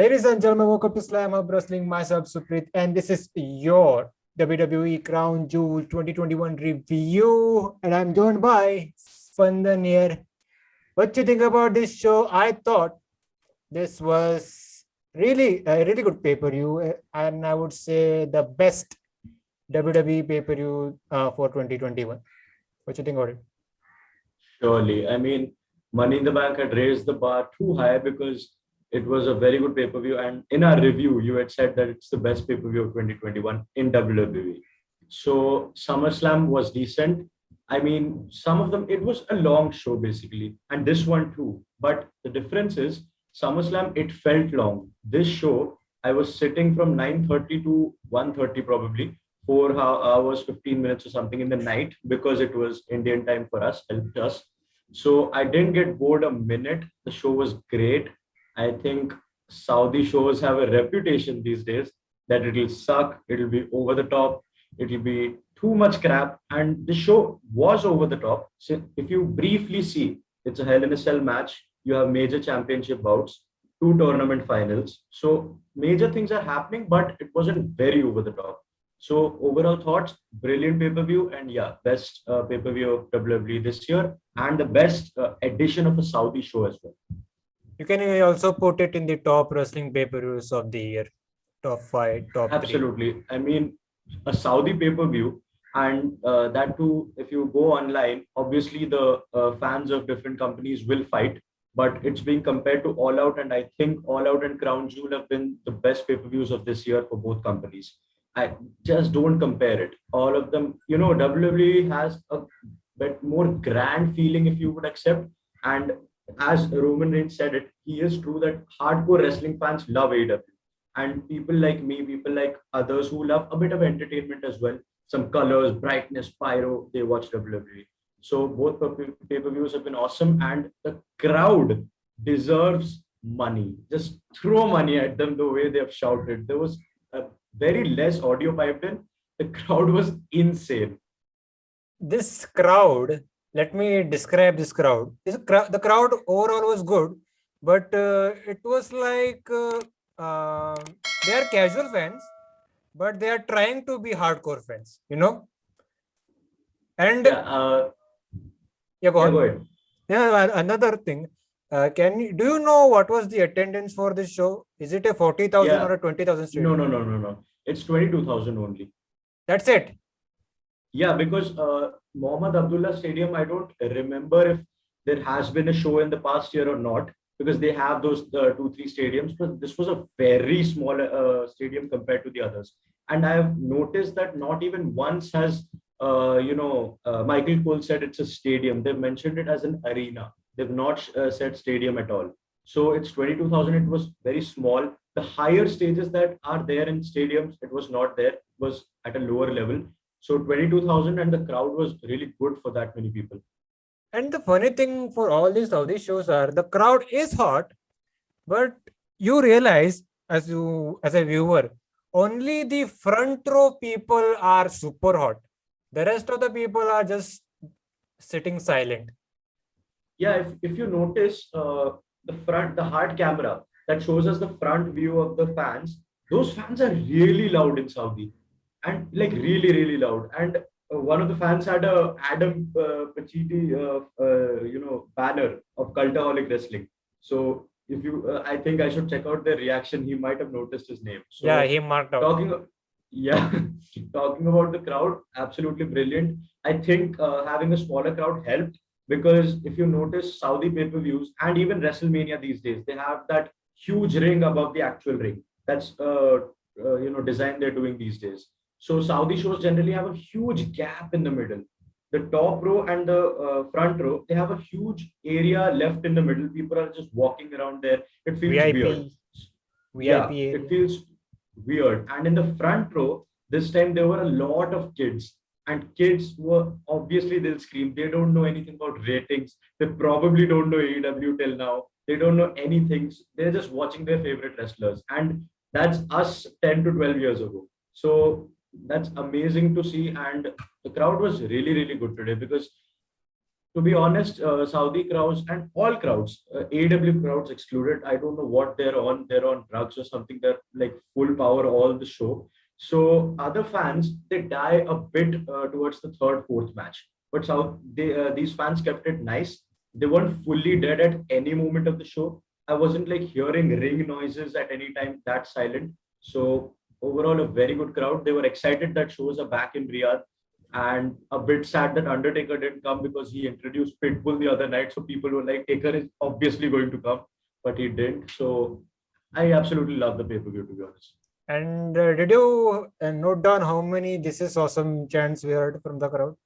Ladies and gentlemen, welcome to Slamhub Wrestling. Myself, Suprit, and this is your WWE Crown Jewel 2021 review. And I'm joined by Spandan here. What you think about this show? I thought this was really a really good pay-per-view, and I would say the best WWE pay-per-view for 2021. What you think about it? Surely. I mean, Money in the Bank had raised the bar too high because it was a very good pay-per-view. And in our review, you had said that it's the best pay-per-view of 2021 in WWE. So SummerSlam was decent. I mean, some of them, it was a long show basically, and this one too. But the difference is, SummerSlam, it felt long. This show, I was sitting from 9:30 to 1:30 probably, 4 hours, 15 minutes or something in the night because it was Indian time for us, helped us. So I didn't get bored a minute. The show was great. I think Saudi shows have a reputation these days that it'll suck, it'll be over the top, it'll be too much crap. And the show was over the top. So if you briefly see, it's a Hell in a Cell match. You have major championship bouts, two tournament finals. So major things are happening, but it wasn't very over the top. So overall thoughts, brilliant pay-per-view, and yeah, best pay-per-view of WWE this year, and the best edition of a Saudi show as well. You can also put it in the top wrestling pay-per-views of the year, top 5, top 3. Absolutely. I mean, a Saudi pay-per-view, and that too, if you go online, obviously the fans of different companies will fight, but it's being compared to All Out, and I think All Out and Crown Jewel have been the best pay-per-views of this year for both companies. I just don't compare it. All of them, WWE has a bit more grand feeling, if you would accept. And as Roman Reigns said it, he is true that hardcore wrestling fans love AEW. And people like me, people like others who love a bit of entertainment as well, some colors, brightness, pyro, they watch WWE. So both pay-per-views have been awesome, and the crowd deserves money. Just throw money at them the way they have shouted. There was a very less audio piped in. The crowd was insane. This crowd, let me describe this crowd. The crowd overall was good, but it was like they are casual fans, but they are trying to be hardcore fans, And yeah, go on. go ahead. Yeah, another thing. Do you know what was the attendance for this show? Is it a 40,000 or a 20,000 stadium? No. It's 22,000 only. That's it. Yeah, because Mohammad Abdullah Stadium, I don't remember if there has been a show in the past year or not, because they have those 2, 3 stadiums, but this was a very small stadium compared to the others. And I have noticed that not even once has, Michael Cole said it's a stadium. They've mentioned it as an arena. They've not said stadium at all. So it's 22,000. It was very small. The higher stages that are there in stadiums, it was not there. It was at a lower level. So 22,000, and the crowd was really good for that many people. And the funny thing for all these Saudi shows are the crowd is hot, but you realize as a viewer, only the front row people are super hot. The rest of the people are just sitting silent. Yeah, if you notice the hard camera that shows us the front view of the fans, those fans are really loud in Saudi, and like really, really loud. And one of the fans had a Adam Pacitti, banner of Cultaholic Wrestling. So if you, I think I should check out their reaction. He might have noticed his name. So yeah, he marked out. Talking about the crowd, absolutely brilliant. I think having a smaller crowd helped, because if you notice Saudi pay-per-views and even WrestleMania these days, they have that huge ring above the actual ring. That's design they're doing these days. So Saudi shows generally have a huge gap in the middle. The top row and the front row, they have a huge area left in the middle. People are just walking around there. It feels weird. VIP it feels weird. And in the front row, this time there were a lot of kids. And kids were obviously, they'll scream. They don't know anything about ratings. They probably don't know AEW till now. They don't know anything. They're just watching their favorite wrestlers. And that's us 10 to 12 years ago. So that's amazing to see. And the crowd was really, really good today, because To be honest, Saudi crowds and all crowds, AEW crowds excluded, I don't know what they're on. They're on drugs or something. They're like full power all the show. So other fans, they die a bit towards the third, fourth match. But these fans kept it nice. They weren't fully dead at any moment of the show. I wasn't like hearing ring noises at any time. That silent. So overall, a very good crowd. They were excited that shows are back in Riyadh, and a bit sad that Undertaker didn't come because he introduced Pitbull the other night. So people were like, Taker is obviously going to come, but he didn't. So I absolutely love the pay-per-view, to be honest. And did you note down how many "This is awesome" chants we heard from the crowd?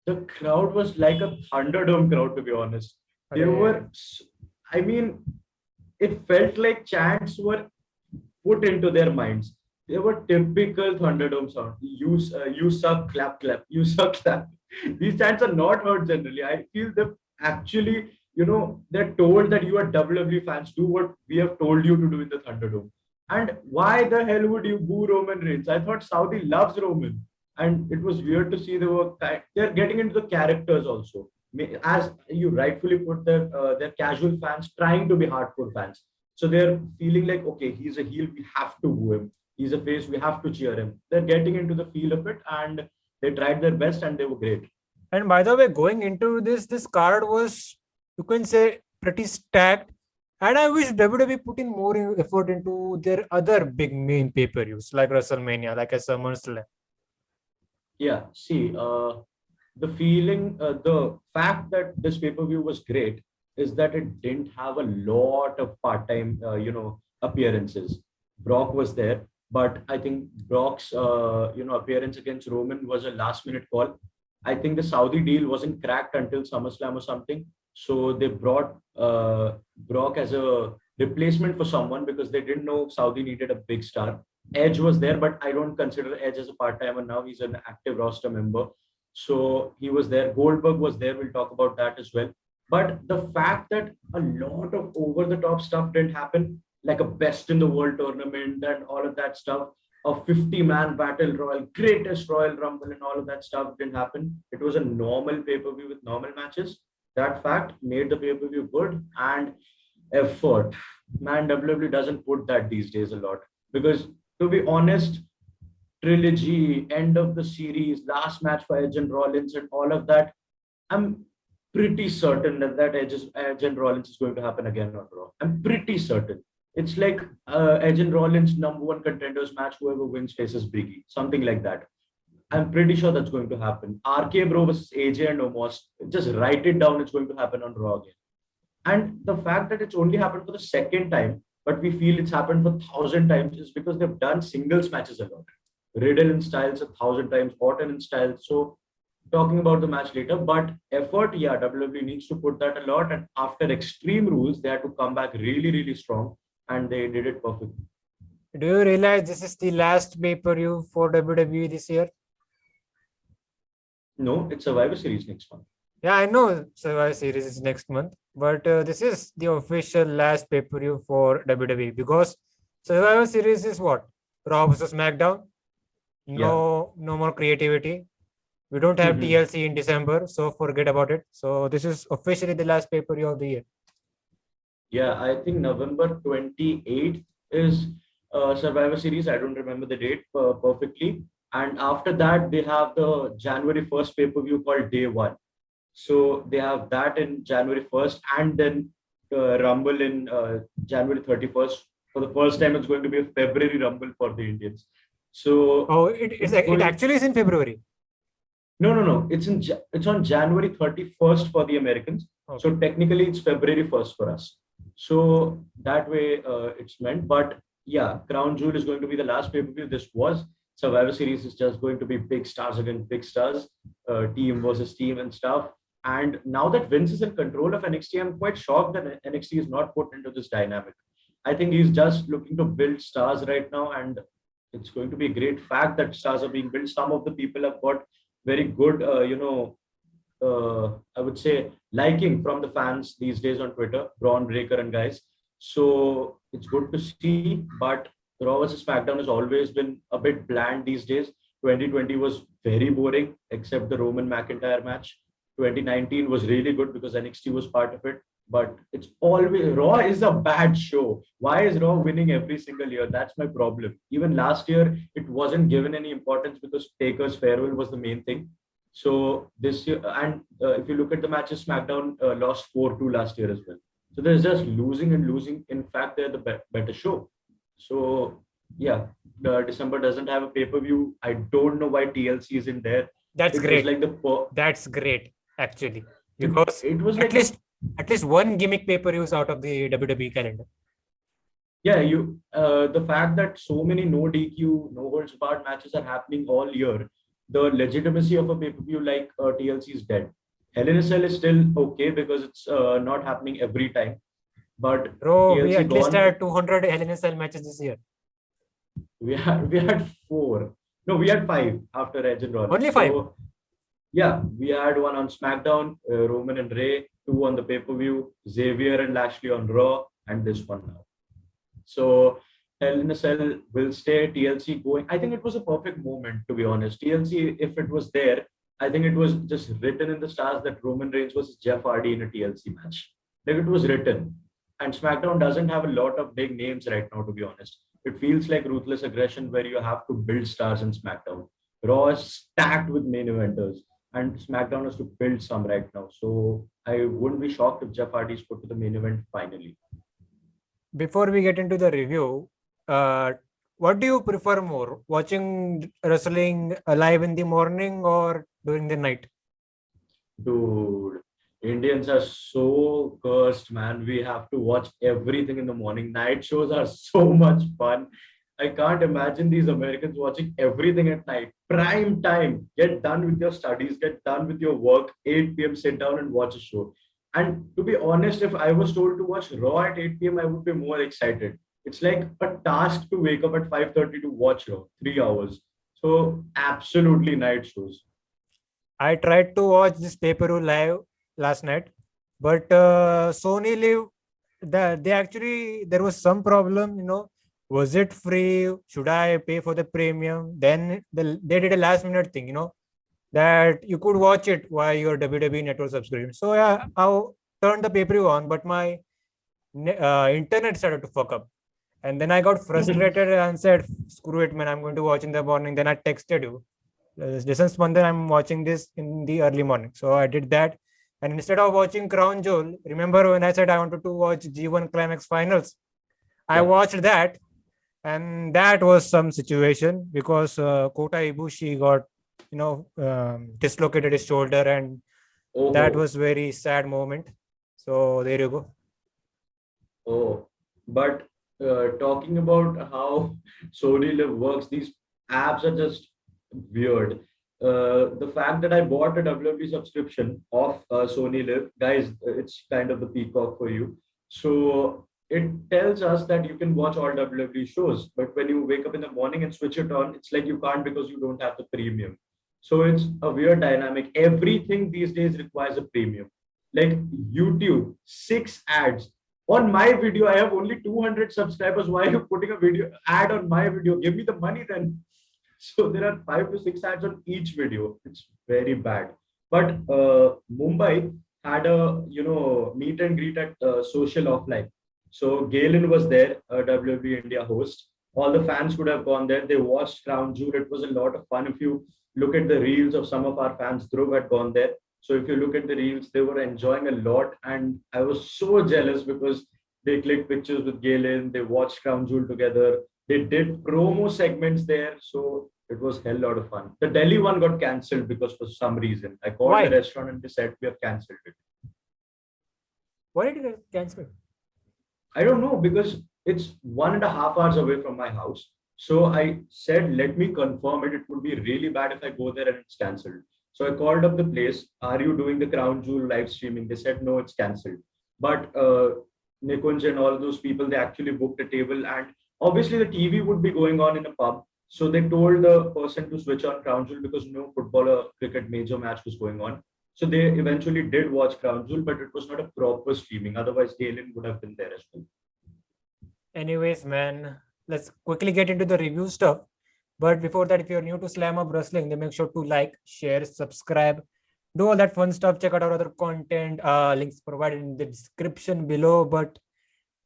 The crowd was like a Thunderdome crowd, to be honest. They were, I mean, it felt like chants were put into their minds. They were typical Thunderdome sound. You suck, clap, clap. You suck, clap. These chants are not heard generally. I feel that actually, they're told that you are WWE fans, do what we have told you to do in the Thunderdome. And why the hell would you boo Roman Reigns? I thought Saudi loves Roman, and it was weird to see they're getting into the characters also. As you rightfully put, they're casual fans trying to be hardcore fans. So they're feeling like, okay, he's a heel, we have to boo him. He's a face, we have to cheer him. They're getting into the feel of it, and they tried their best, and they were great. And by the way, going into this card was, you can say, pretty stacked. And I wish WWE put in more effort into their other big main pay-per-views like WrestleMania, like a SummerSlam. Yeah, see, the fact that this pay-per-view was great is that it didn't have a lot of part-time, appearances. Brock was there, but I think Brock's, appearance against Roman was a last-minute call. I think the Saudi deal wasn't cracked until SummerSlam or something. So they brought Brock as a replacement for someone because they didn't know Saudi needed a big star. Edge was there, but I don't consider Edge as a part-timer now. He's an active roster member. So he was there. Goldberg was there. We'll talk about that as well. But the fact that a lot of over-the-top stuff didn't happen, like a best in the world tournament and all of that stuff, a 50-man battle royal, greatest Royal Rumble and all of that stuff didn't happen. It was a normal pay-per-view with normal matches. That fact made the pay-per-view good, and effort. Man, WWE doesn't put that these days a lot because, to be honest, trilogy, end of the series, last match for Edge and Rollins and all of that, I'm pretty certain that Edge and Rollins is going to happen again on Raw. I'm pretty certain. It's like Edge and Rollins number one contenders match, whoever wins faces Biggie, something like that. I'm pretty sure that's going to happen. RK-Bro versus AJ and Omos, just write it down, it's going to happen on Raw again. And the fact that it's only happened for the second time, but we feel it's happened for 1,000 times is because they've done singles matches a lot. Riddle and Styles 1,000 times, Orton and Styles. So talking about the match later, but effort, yeah, WWE needs to put that a lot. And after Extreme Rules, they had to come back really, really strong, and they did it perfectly. Do you realize this is the last pay-per-view for WWE this year? No, it's Survivor Series next month. Yeah, I know Survivor Series is next month, but this is the official last pay-per-view for WWE because Survivor Series is what? Raw versus Smackdown. No more creativity. We don't have TLC in December, so forget about it. So this is officially the last pay-per-view of the year. Yeah, I think November 28th is Survivor Series. I don't remember the date perfectly. And after that, they have the January 1st pay-per-view called Day One. So they have that in January 1st, and then Rumble in January 31st. For the first time, it's going to be a February Rumble for the Indians. So it actually is in February. No. It's on January 31st for the Americans. Okay. So technically, it's February 1st for us. So that way, it's meant. But yeah, Crown Jewel is going to be the last pay-per-view. This was Survivor Series is just going to be big stars against big stars, team versus team and stuff. And now that Vince is in control of NXT, I'm quite shocked that NXT is not put into this dynamic. I think he's just looking to build stars right now, and it's going to be a great fact that stars are being built. Some of the people have got very good, I would say, liking from the fans these days on Twitter, Braun Breaker and guys. So it's good to see, but Raw vs. Smackdown has always been a bit bland these days. 2020 was very boring, except the Roman McIntyre match. 2019 was really good because NXT was part of it. But it's always Raw is a bad show. Why is Raw winning every single year? That's my problem. Even last year, it wasn't given any importance because Taker's farewell was the main thing. So this year, and if you look at the matches, SmackDown lost 4-2 last year as well. So there's just losing and losing. In fact, they're the better show. So yeah, December doesn't have a pay-per-view. I don't know why TLC isn't there. That's It was great. like That's great, actually, because it was at like least one gimmick pay-per-views out of the WWE calendar. yeah, the fact that so many no DQ, no holds barred matches are happening all year, the legitimacy of a pay-per-view like TLC is dead. Hell in a Cell is still okay because it's not happening every time, but Bro, we TLC at least gone. had 200 Hell in a Cell matches this year. We had four. No, we had five after Edge and Rollins. Only five. So yeah, we had one on SmackDown, Roman and Ray, two on the pay-per-view, Xavier and Lashley on Raw, and this one now. So Hell in a Cell will stay, TLC going. I think it was a perfect moment, to be honest. TLC, if it was there, I think it was just written in the stars that Roman Reigns was Jeff Hardy in a TLC match. Like it was written. And SmackDown doesn't have a lot of big names right now, to be honest. It feels like ruthless aggression where you have to build stars in SmackDown. Raw is stacked with main eventers, and SmackDown has to build some right now. So I wouldn't be shocked if Jeff Hardy is put to the main event finally. Before we get into the review, what do you prefer more? Watching wrestling live in the morning or during the night? Dude, Indians are so cursed, man. We have to watch everything in the morning. Night shows are so much fun. I can't imagine these Americans watching everything at night. Prime time. Get done with your studies, get done with your work. 8 p.m., sit down and watch a show. And to be honest, if I was told to watch Raw at 8 p.m., I would be more excited. It's like a task to wake up at 5:30 to watch Raw, 3 hours. So absolutely night shows. I tried to watch this pay-per-view live last night, but Sony Live, they actually, there was some problem, was it free? Should I pay for the premium? Then they did a last minute thing, that you could watch it via your WWE network subscription. So yeah, I turned the pay-per-view on, but my internet started to fuck up. And then I got frustrated and said, screw it, man, I'm going to watch in the morning. Then I texted you. Listen, Spandan, I'm watching this in the early morning. So I did that. And instead of watching Crown Jewel, remember when I said I wanted to watch G1 Climax Finals? I watched that. And that was some situation because Kota Ibushi got, dislocated his shoulder. And that was very sad moment. So there you go. Oh, but talking about how Sony Live works, these apps are just weird. The fact that I bought a WWE subscription of Sony Live, guys, it's kind of the peacock for you. So it tells us that you can watch all WWE shows, but when you wake up in the morning and switch it on, it's like you can't because you don't have the premium. So it's a weird dynamic. Everything these days requires a premium. Like YouTube, 6 ads. On my video, I have only 200 subscribers. Why are you putting a video ad on my video? Give me the money then. So there are 5 to 6 ads on each video. It's very bad. But Mumbai had a meet and greet at Social Offline. So Galen was there, a WWE India host. All the fans could have gone there. They watched Crown Jewel. It was a lot of fun. If you look at the reels of some of our fans, Dhruv had gone there. So if you look at the reels, they were enjoying a lot. And I was so jealous because they clicked pictures with Galen. They watched Crown Jewel together. They did promo segments there. So it was hell lot of fun. The Delhi one got cancelled because for some reason. I called the restaurant and they said we have cancelled it. Why did it cancel? I don't know because it's 1.5 hours away from my house. So I said, let me confirm it. It would be really bad if I go there and it's cancelled. So I called up the place. Are you doing the Crown Jewel live streaming? They said, no, it's cancelled. But Nikunj and all those people, they actually booked a table. And obviously the TV would be going on in a pub. So they told the person to switch on Crown Jewel because no football or cricket major match was going on. So they eventually did watch Crown Jewel, but it was not a proper streaming. Otherwise, Galen would have been there as well. Anyways, man, let's quickly get into the review stuff. But before that, if you're new to Slamhub Wrestling, then make sure to like, share, subscribe, do all that fun stuff. Check out our other content. Links provided in the description below. But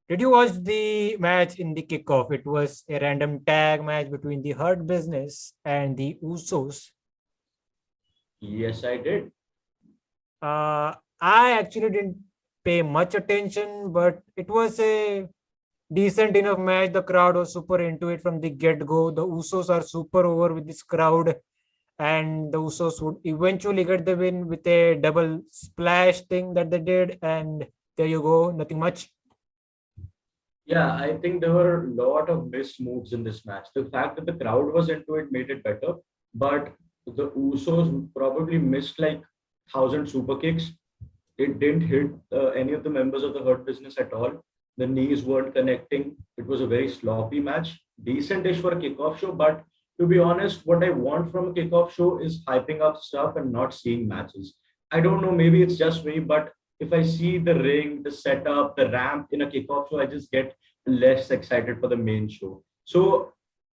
did you watch the match in the kickoff? It was a random tag match between the Hurt Business and the Usos. Yes, I did. I actually didn't pay much attention, but it was a decent enough match. The crowd was super into it from the get-go. The Usos are super over with this crowd, and the Usos would eventually get the win with a double splash thing that they did. And there you go, nothing much. Yeah, I think there were a lot of missed moves in this match. The fact that the crowd was into it made it better, but the Usos probably missed like 1,000 super kicks. It didn't hit any of the members of the Hurt Business at all. The knees weren't connecting. It was a very sloppy match. Decent-ish for a kickoff show, but to be honest, what I want from a kickoff show is hyping up stuff and not seeing matches. I don't know, maybe it's just me, but if I see the ring, the setup, the ramp in a kickoff show, I just get less excited for the main show. So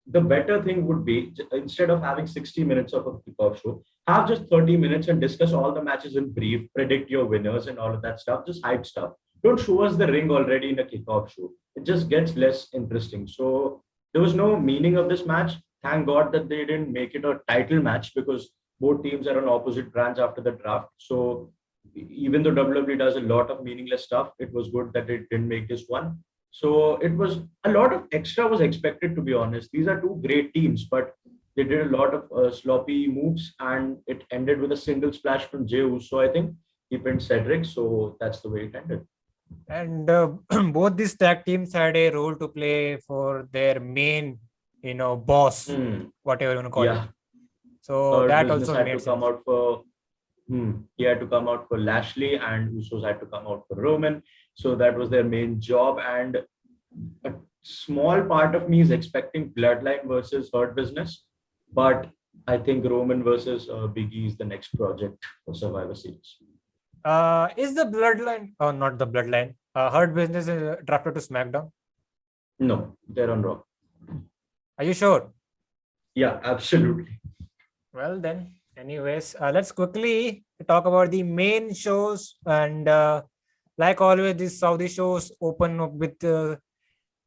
the better thing would be instead of having 60 minutes of a kickoff show, have just 30 minutes and discuss all the matches in brief, predict your winners and all of that stuff, just hype stuff. Don't show us the ring already in a kickoff show. It just gets less interesting. So there was no meaning of this match. Thank God that they didn't make it a title match because both teams are on opposite brands after the draft. So even though WWE does a lot of meaningless stuff, it was good that it didn't make this one. So it was a lot of extra was expected, to be honest. These are two great teams, but they did a lot of sloppy moves, and it ended with a single splash from Jey Uso. I think he pinned Cedric, so that's the way it ended. And both these tag teams had a role to play for their main, boss, whatever you want to call it. So Hurt that Business also had made to come sense. out for he had to come out for Lashley, and Usos had to come out for Roman. So that was their main job. And a small part of me is expecting Bloodline versus Hurt Business, but I think Roman versus Biggie is the next project for Survivor Series. Is the Bloodline, oh, not the Bloodline, Hurt Business is drafted to SmackDown? No, they're on Raw. Are you sure? Yeah, absolutely. Well, then, anyways, let's quickly talk about the main shows. And like always, these Saudi shows open up with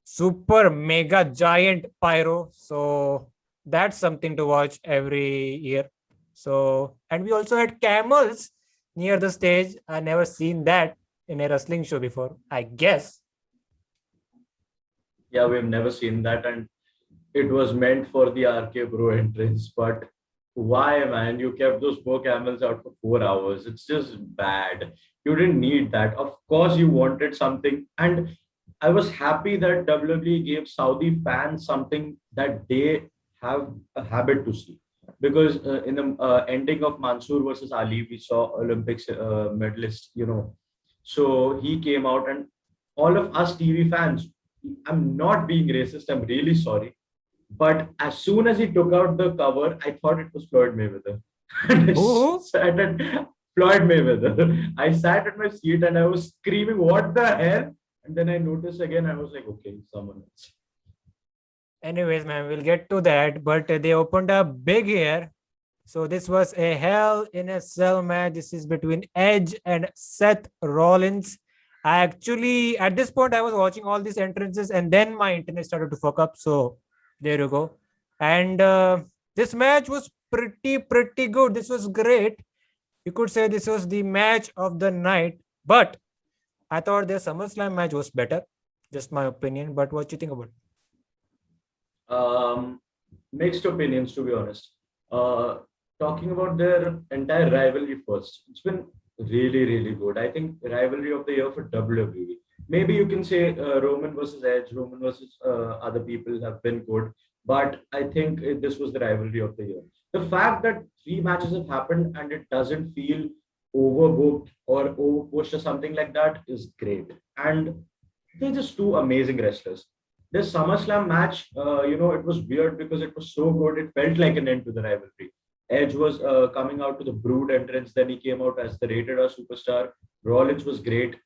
super mega giant pyro. So that's something to watch every year. So, and we also had camels near the stage. I never seen that in a wrestling show before, I guess. Yeah, we've never seen that, and it was meant for the RK-Bro entrance, but why, man? You kept those poor camels out for 4 hours. It's just bad. You didn't need that. Of course, you wanted something, and I was happy that WWE gave Saudi fans something that they have a habit to see. Because in the ending of Mansoor versus Ali, we saw Olympics medalist, So he came out, and all of us TV fans, I'm not being racist, I'm really sorry. But as soon as he took out the cover, I thought it was Floyd Mayweather. And sat at Floyd Mayweather. I sat at my seat and I was screaming, "What the hell?" And then I noticed again, I was like, okay, someone else. Anyways, man, we'll get to that. But they opened up big here. So this was a Hell in a Cell match. This is between Edge and Seth Rollins. I actually, at this point, I was watching all these entrances and then my internet started to fuck up. So there you go. And this match was pretty good. This was great. You could say this was the match of the night. But I thought the SummerSlam match was better. Just my opinion. But what do you think about it? Mixed opinions, to be honest. Talking about their entire rivalry first, it's been really good. I think rivalry of the year for WWE. Maybe you can say Roman versus Edge, Roman versus other people have been good, but I think this was the rivalry of the year. The fact that three matches have happened and it doesn't feel overbooked or overpushed or something like that is great. And they're just two amazing wrestlers. This SummerSlam match, it was weird because it was so good. It felt like an end to the rivalry. Edge was coming out to the Brood entrance. Then he came out as the Rated R superstar. Rollins was great.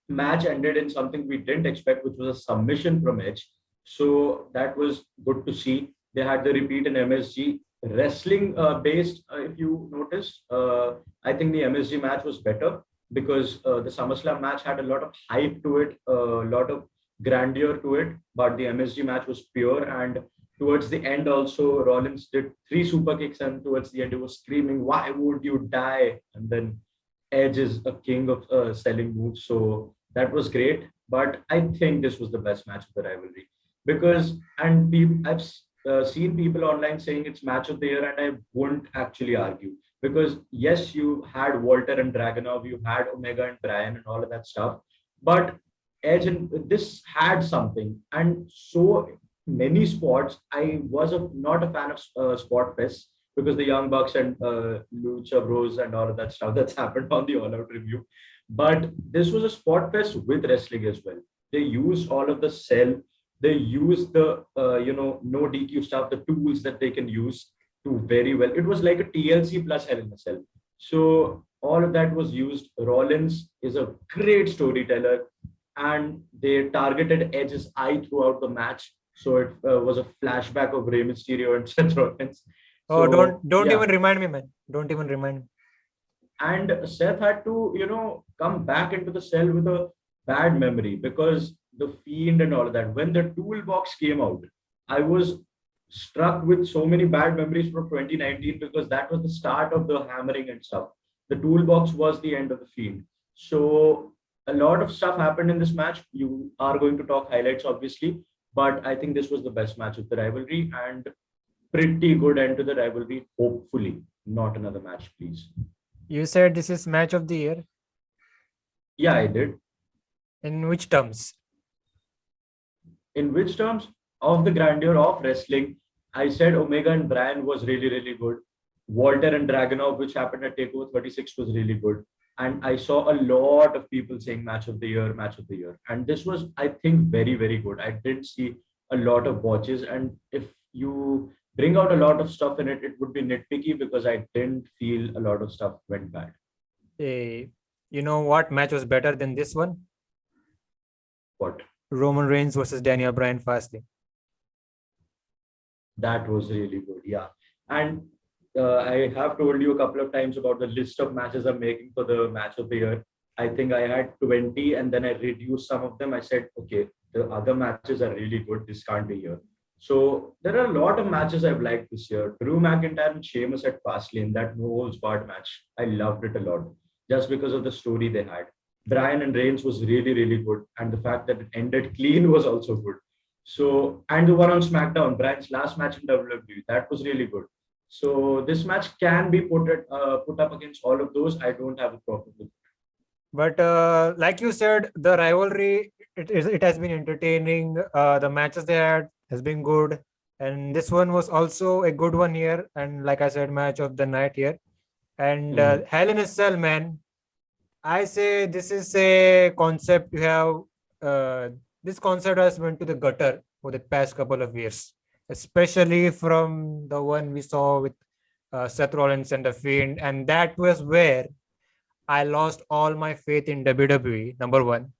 Match ended in something we didn't expect, which was a submission from Edge. So that was good to see. They had the repeat in MSG. wrestling based, if you noticed, I think the MSG match was better because the SummerSlam match had a lot of hype to it, a lot of grandeur to it, but the MSG match was pure. And towards the end, also, Rollins did three super kicks, and towards the end, he was screaming, "Why would you die?" And then Edge is a king of selling moves, so that was great. But I think this was the best match of the rivalry because, and I've seen people online saying it's match of the year, and I won't actually argue because yes, you had Walter and Dragunov, you had Omega and Bryan and all of that stuff, but Edge and this had something, and so many spots. I was not a fan of spot fest because the Young Bucks and Lucha Bros and all of that stuff that's happened on the All Out review. But this was a spot fest with wrestling as well. They used all of the cell. They used the no DQ stuff, the tools that they can use to very well. It was like a TLC plus Hell in a Cell. So all of that was used. Rollins is a great storyteller, and they targeted Edge's eye throughout the match. So it was a flashback of Rey Mysterio and Seth Rollins. Oh, So don't yeah, even remind me, man. Don't even remind me. and Seth had to, come back into the cell with a bad memory because the Fiend and all of that. When the toolbox came out, I was struck with so many bad memories from 2019 because that was the start of the hammering and stuff. The toolbox was the end of the Fiend. So a lot of stuff happened in this match. You are going to talk highlights, obviously, but I think this was the best match of the rivalry and pretty good end to the rivalry. Hopefully, not another match, please. You said this is match of the year. Yeah, I did. In which terms? In which terms? Of the grandeur of wrestling, I said Omega and Bryan was really, really good. Walter and Dragunov, which happened at TakeOver 36, was really good. And I saw a lot of people saying match of the year, match of the year. And this was, I think, very, very good. I didn't see a lot of botches. And if you bring out a lot of stuff in it, it would be nitpicky because I didn't feel a lot of stuff went bad. You know what match was better than this one? What? Roman Reigns versus Daniel Bryan Fastlane. That was really good. Yeah. And I have told you a couple of times about the list of matches I'm making for the match of the year. I think I had 20 and then I reduced some of them. I said, okay, the other matches are really good. This can't be here. So there are a lot of matches I've liked this year. Drew McIntyre and Sheamus at Fastlane, that no holds barred match. I loved it a lot just because of the story they had. Bryan and Reigns was really, really good. And the fact that it ended clean was also good. So, and the one on SmackDown, Bryan's last match in WWE, that was really good. So this match can be put up against all of those. I don't have a problem with it. But like you said, the rivalry, it has been entertaining. The matches they had has been good. And this one was also a good one here. And like I said, match of the night here. And Hell in a Cell, man. I say this is a concept you have. This concept has went to the gutter for the past couple of years, especially from the one we saw with Seth Rollins and The Fiend. And that was where I lost all my faith in WWE. Number one,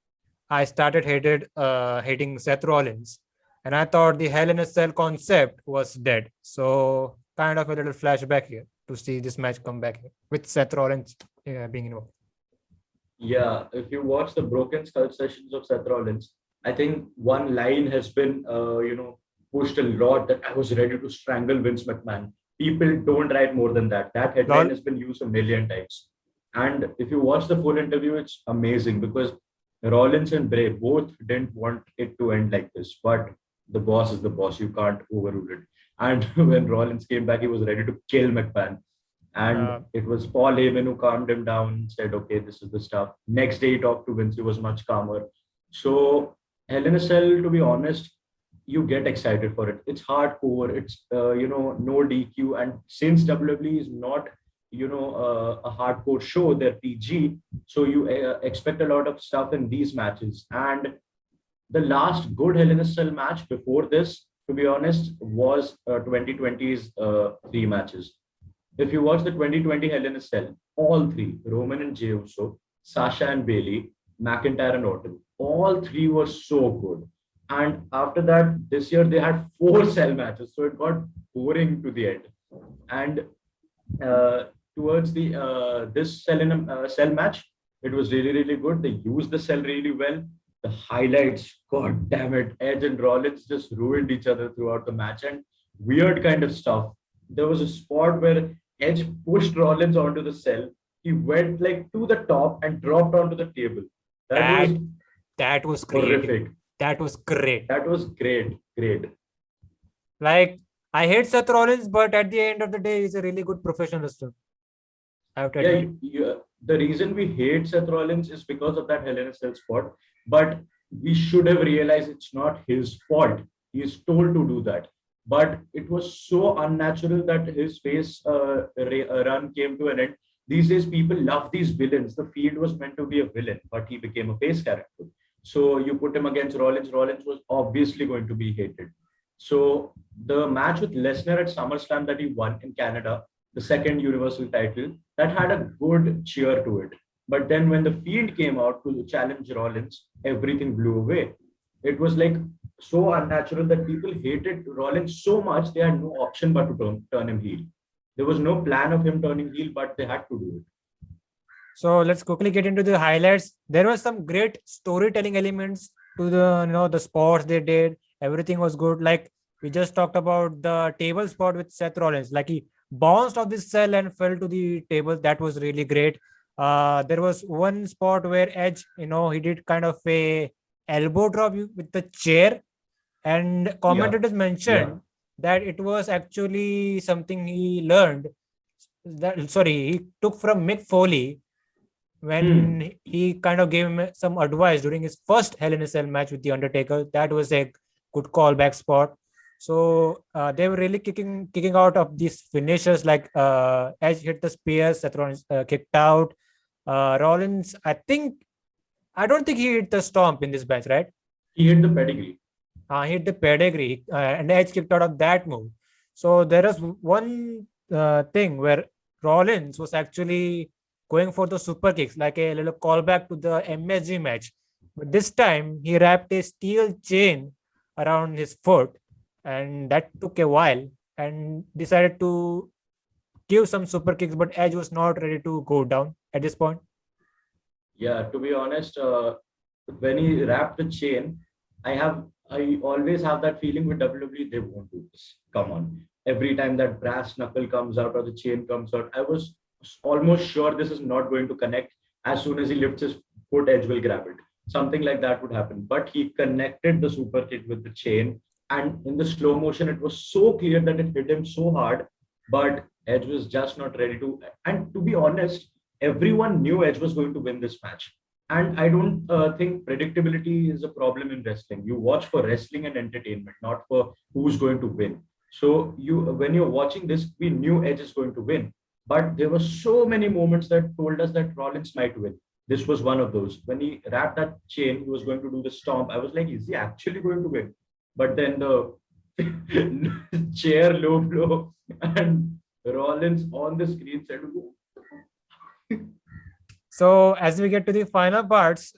I started hating Seth Rollins. And I thought the Hell in a Cell concept was dead. So kind of a little flashback here to see this match come back here with Seth Rollins being involved. Yeah, if you watch the Broken Skull sessions of Seth Rollins, I think one line has been, pushed a lot that I was ready to strangle Vince McMahon. People don't write more than that. That headline has been used a million times. And if you watch the full interview, it's amazing because Rollins and Bray both didn't want it to end like this. But the boss is the boss. You can't overrule it. And when Rollins came back, he was ready to kill McMahon. And it was Paul Heyman who calmed him down and said, okay, this is the stuff. Next day, he talked to Vince. He was much calmer. So Hell in a Cell, to be honest, you get excited for it. It's hardcore. It's, no DQ. And since WWE is not, a hardcore show, they're PG. So you expect a lot of stuff in these matches. And the last good Hell in a Cell match before this, to be honest, was 2020's three matches. If you watch the 2020 Hell in a Cell, all three, Roman and Jey Uso, Sasha and Bailey, McIntyre and Orton, all three were so good. And after that, this year they had 4 cell matches, so it got boring to the end. And uh, towards the this cell match, it was really good. They used the cell really well. The highlights, god damn it, Edge and Rollins just ruined each other throughout the match, and weird kind of stuff. There was a spot where Edge pushed Rollins onto the cell. He went like to the top and dropped onto the table. That was That was creative. horrific. That was great. That was great. Like, I hate Seth Rollins, but at the end of the day, he's a really good professional wrestler. I have to admit. The reason we hate Seth Rollins is because of that Hell in a Cell spot. But we should have realized it's not his fault. He is told to do that. But it was so unnatural that his face run came to an end. These days, people love these villains. The Fiend was meant to be a villain, but he became a face character. So you put him against Rollins. Rollins was obviously going to be hated. So the match with Lesnar at SummerSlam that he won in Canada, the second Universal title, that had a good cheer to it. But then when the Fiend came out to challenge Rollins, everything blew away. It was like so unnatural that people hated Rollins so much they had no option but to turn him heel. There was no plan of him turning heel, but they had to do it. So let's quickly get into the highlights. There were some great storytelling elements to the spots they did. Everything was good. Like we just talked about the table spot with Seth Rollins. Like he bounced off the cell and fell to the table. That was really great. There was one spot where Edge, he did kind of a elbow drop with the chair, and commentators mentioned that it was actually something he learned. He took from Mick Foley when he kind of gave him some advice during his first Hell in a Cell match with The Undertaker. That was a good callback spot. So they were really kicking out of these finishers, like Edge hit the spear, Seth Rollins kicked out. Rollins, I don't think he hit the stomp in this match, right? He hit the pedigree. He hit the pedigree, and Edge kicked out of that move. So there is one thing where Rollins was actually going for the super kicks, like a little callback to the MSG match. But this time, he wrapped a steel chain around his foot, and that took a while, and decided to give some super kicks, but Edge was not ready to go down at this point. Yeah, to be honest, when he wrapped the chain, I always have that feeling with WWE, they won't do this. Come on. Every time that brass knuckle comes out or the chain comes out, I was almost sure this is not going to connect. As soon as he lifts his foot, Edge will grab it. Something like that would happen. But he connected the super kick with the chain. And in the slow motion, it was so clear that it hit him so hard. But Edge was just not ready to. And to be honest, everyone knew Edge was going to win this match. And I don't think predictability is a problem in wrestling. You watch for wrestling and entertainment, not for who's going to win. So when you're watching this, we knew Edge is going to win. But there were so many moments that told us that Rollins might win. This was one of those. When he wrapped that chain, he was going to do the stomp. I was like, is he actually going to win? But then the chair low blow and Rollins on the screen said, So as we get to the final parts,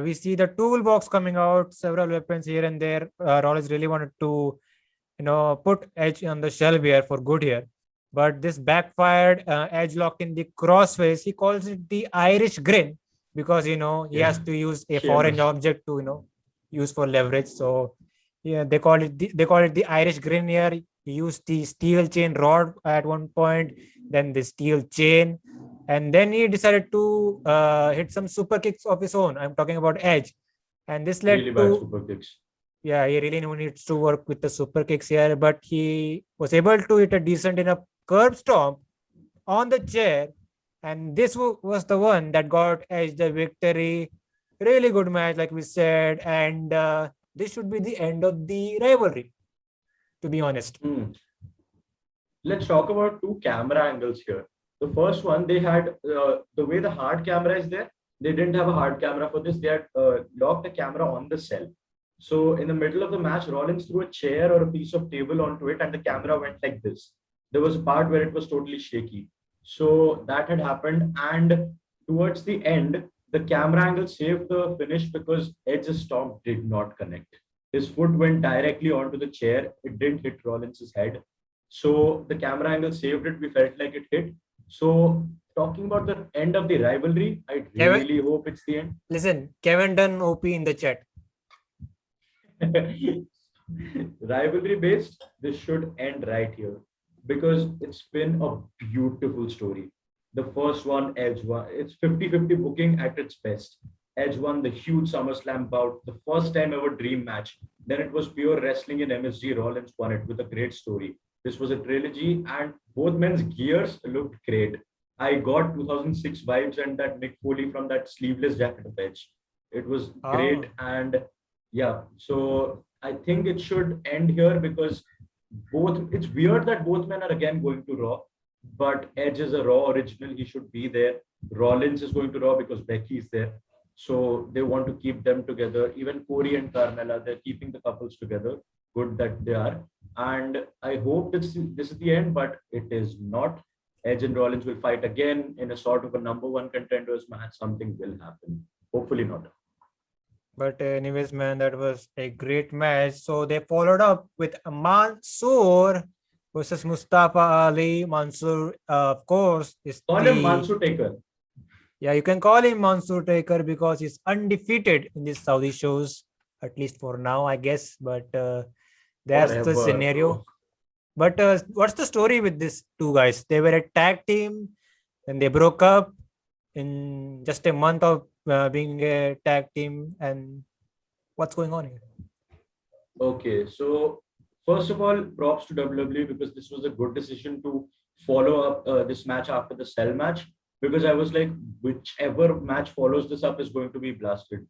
we see the toolbox coming out, several weapons here and there. Rollins really wanted to, put Edge on the shelf here for good here. But this backfired. Edge locked in the crossface. He calls it the Irish grin because, he has to use a foreign object to, use for leverage. So yeah, they call it the Irish grin here. He used the steel chain rod at one point, then the steel chain. And then he decided to hit some super kicks of his own. I'm talking about Edge. And this led really bad super kicks. Yeah, he really needs to work with the super kicks here. But he was able to hit a decent enough curb stomp on the chair. And this was the one that got Edge the victory. Really good match, like we said. And this should be the end of the rivalry, to be honest. Let's talk about two camera angles here. The first one, they had the way the hard camera is there, they didn't have a hard camera for this. They had locked the camera on the cell. So in the middle of the match, Rollins threw a chair or a piece of table onto it and the camera went like this. There was a part where it was totally shaky. So that had happened. And towards the end, the camera angle saved the finish because Edge's stomp did not connect. His foot went directly onto the chair. It didn't hit Rollins' head. So the camera angle saved it. We felt like it hit. So talking about the end of the rivalry, I Kevin, really hope it's the end. listen, Kevin done OP in the chat. Rivalry based, this should end right here because it's been a beautiful story. The first one, Edge won. It's 50-50 booking at its best. Edge won the huge SummerSlam bout, the first time ever dream match. Then it was pure wrestling in MSG. Rollins won it with a great story. This was a trilogy, and both men's gears looked great. I got 2006 vibes and that Mick Foley from that sleeveless jacket of Edge. It was great, and yeah, so I think it should end here because both it's weird that both men are again going to Raw, but Edge is a Raw original. He should be there. Rollins is going to Raw because Becky is there. So they want to keep them together. Even Corey and Carmella, they're keeping the couples together. Good that they are. And I hope this is the end, but it is not. Edge and Rollins will fight again in a sort of a number one contenders match. Something will happen. Hopefully not. But anyways, man, that was a great match. So they followed up with Mansoor versus Mustafa Ali. Mansoor, of course, is Call him Mansoor Taker. Yeah, you can call him Mansoor Taker because he's undefeated in these Saudi shows, at least for now, I guess. But that's the scenario. Bro. But what's the story with these two guys? They were a tag team, and they broke up in just a month of being a tag team. And what's going on here? Okay, so first of all, props to WWE because this was a good decision to follow up this match after the Cell match. Because I was like, whichever match follows this up is going to be blasted.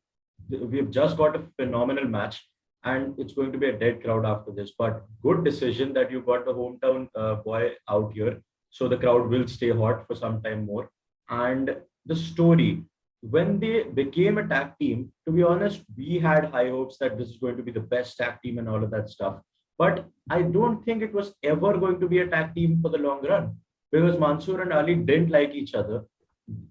We've just got a phenomenal match, and it's going to be a dead crowd after this. But good decision that you got the hometown boy out here, so the crowd will stay hot for some time more. And the story, when they became a tag team, to be honest, we had high hopes that this is going to be the best tag team and all of that stuff. But I don't think it was ever going to be a tag team for the long run because Mansoor and Ali didn't like each other.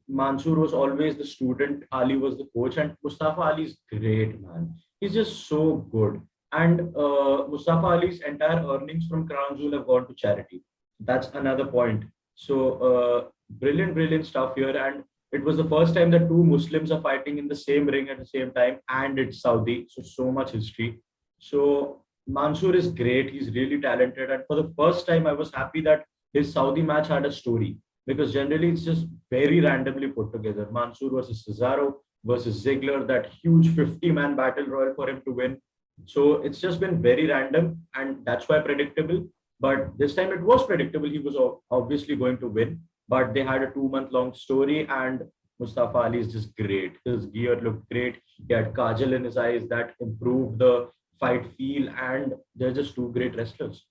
Mansoor was always the student, Ali was the coach, and Mustafa Ali is great, man. He's just so good. And Mustafa Ali's entire earnings from Crown Jewel have gone to charity. That's another point. So brilliant stuff here. And it was the first time that two Muslims are fighting in the same ring at the same time, and it's Saudi. So much history. So Mansoor is great. He's really talented. And for the first time, I was happy that his Saudi match had a story because generally it's just very randomly put together. Mansoor versus Cesaro versus Ziggler, that huge 50-man battle royal for him to win. So it's just been very random, and that's why predictable. But this time it was predictable. He was obviously going to win, but they had a 2-month-long story, and Mustafa Ali is just great. His gear looked great. He had kajal in his eyes that improved the fight feel, and they're just two great wrestlers.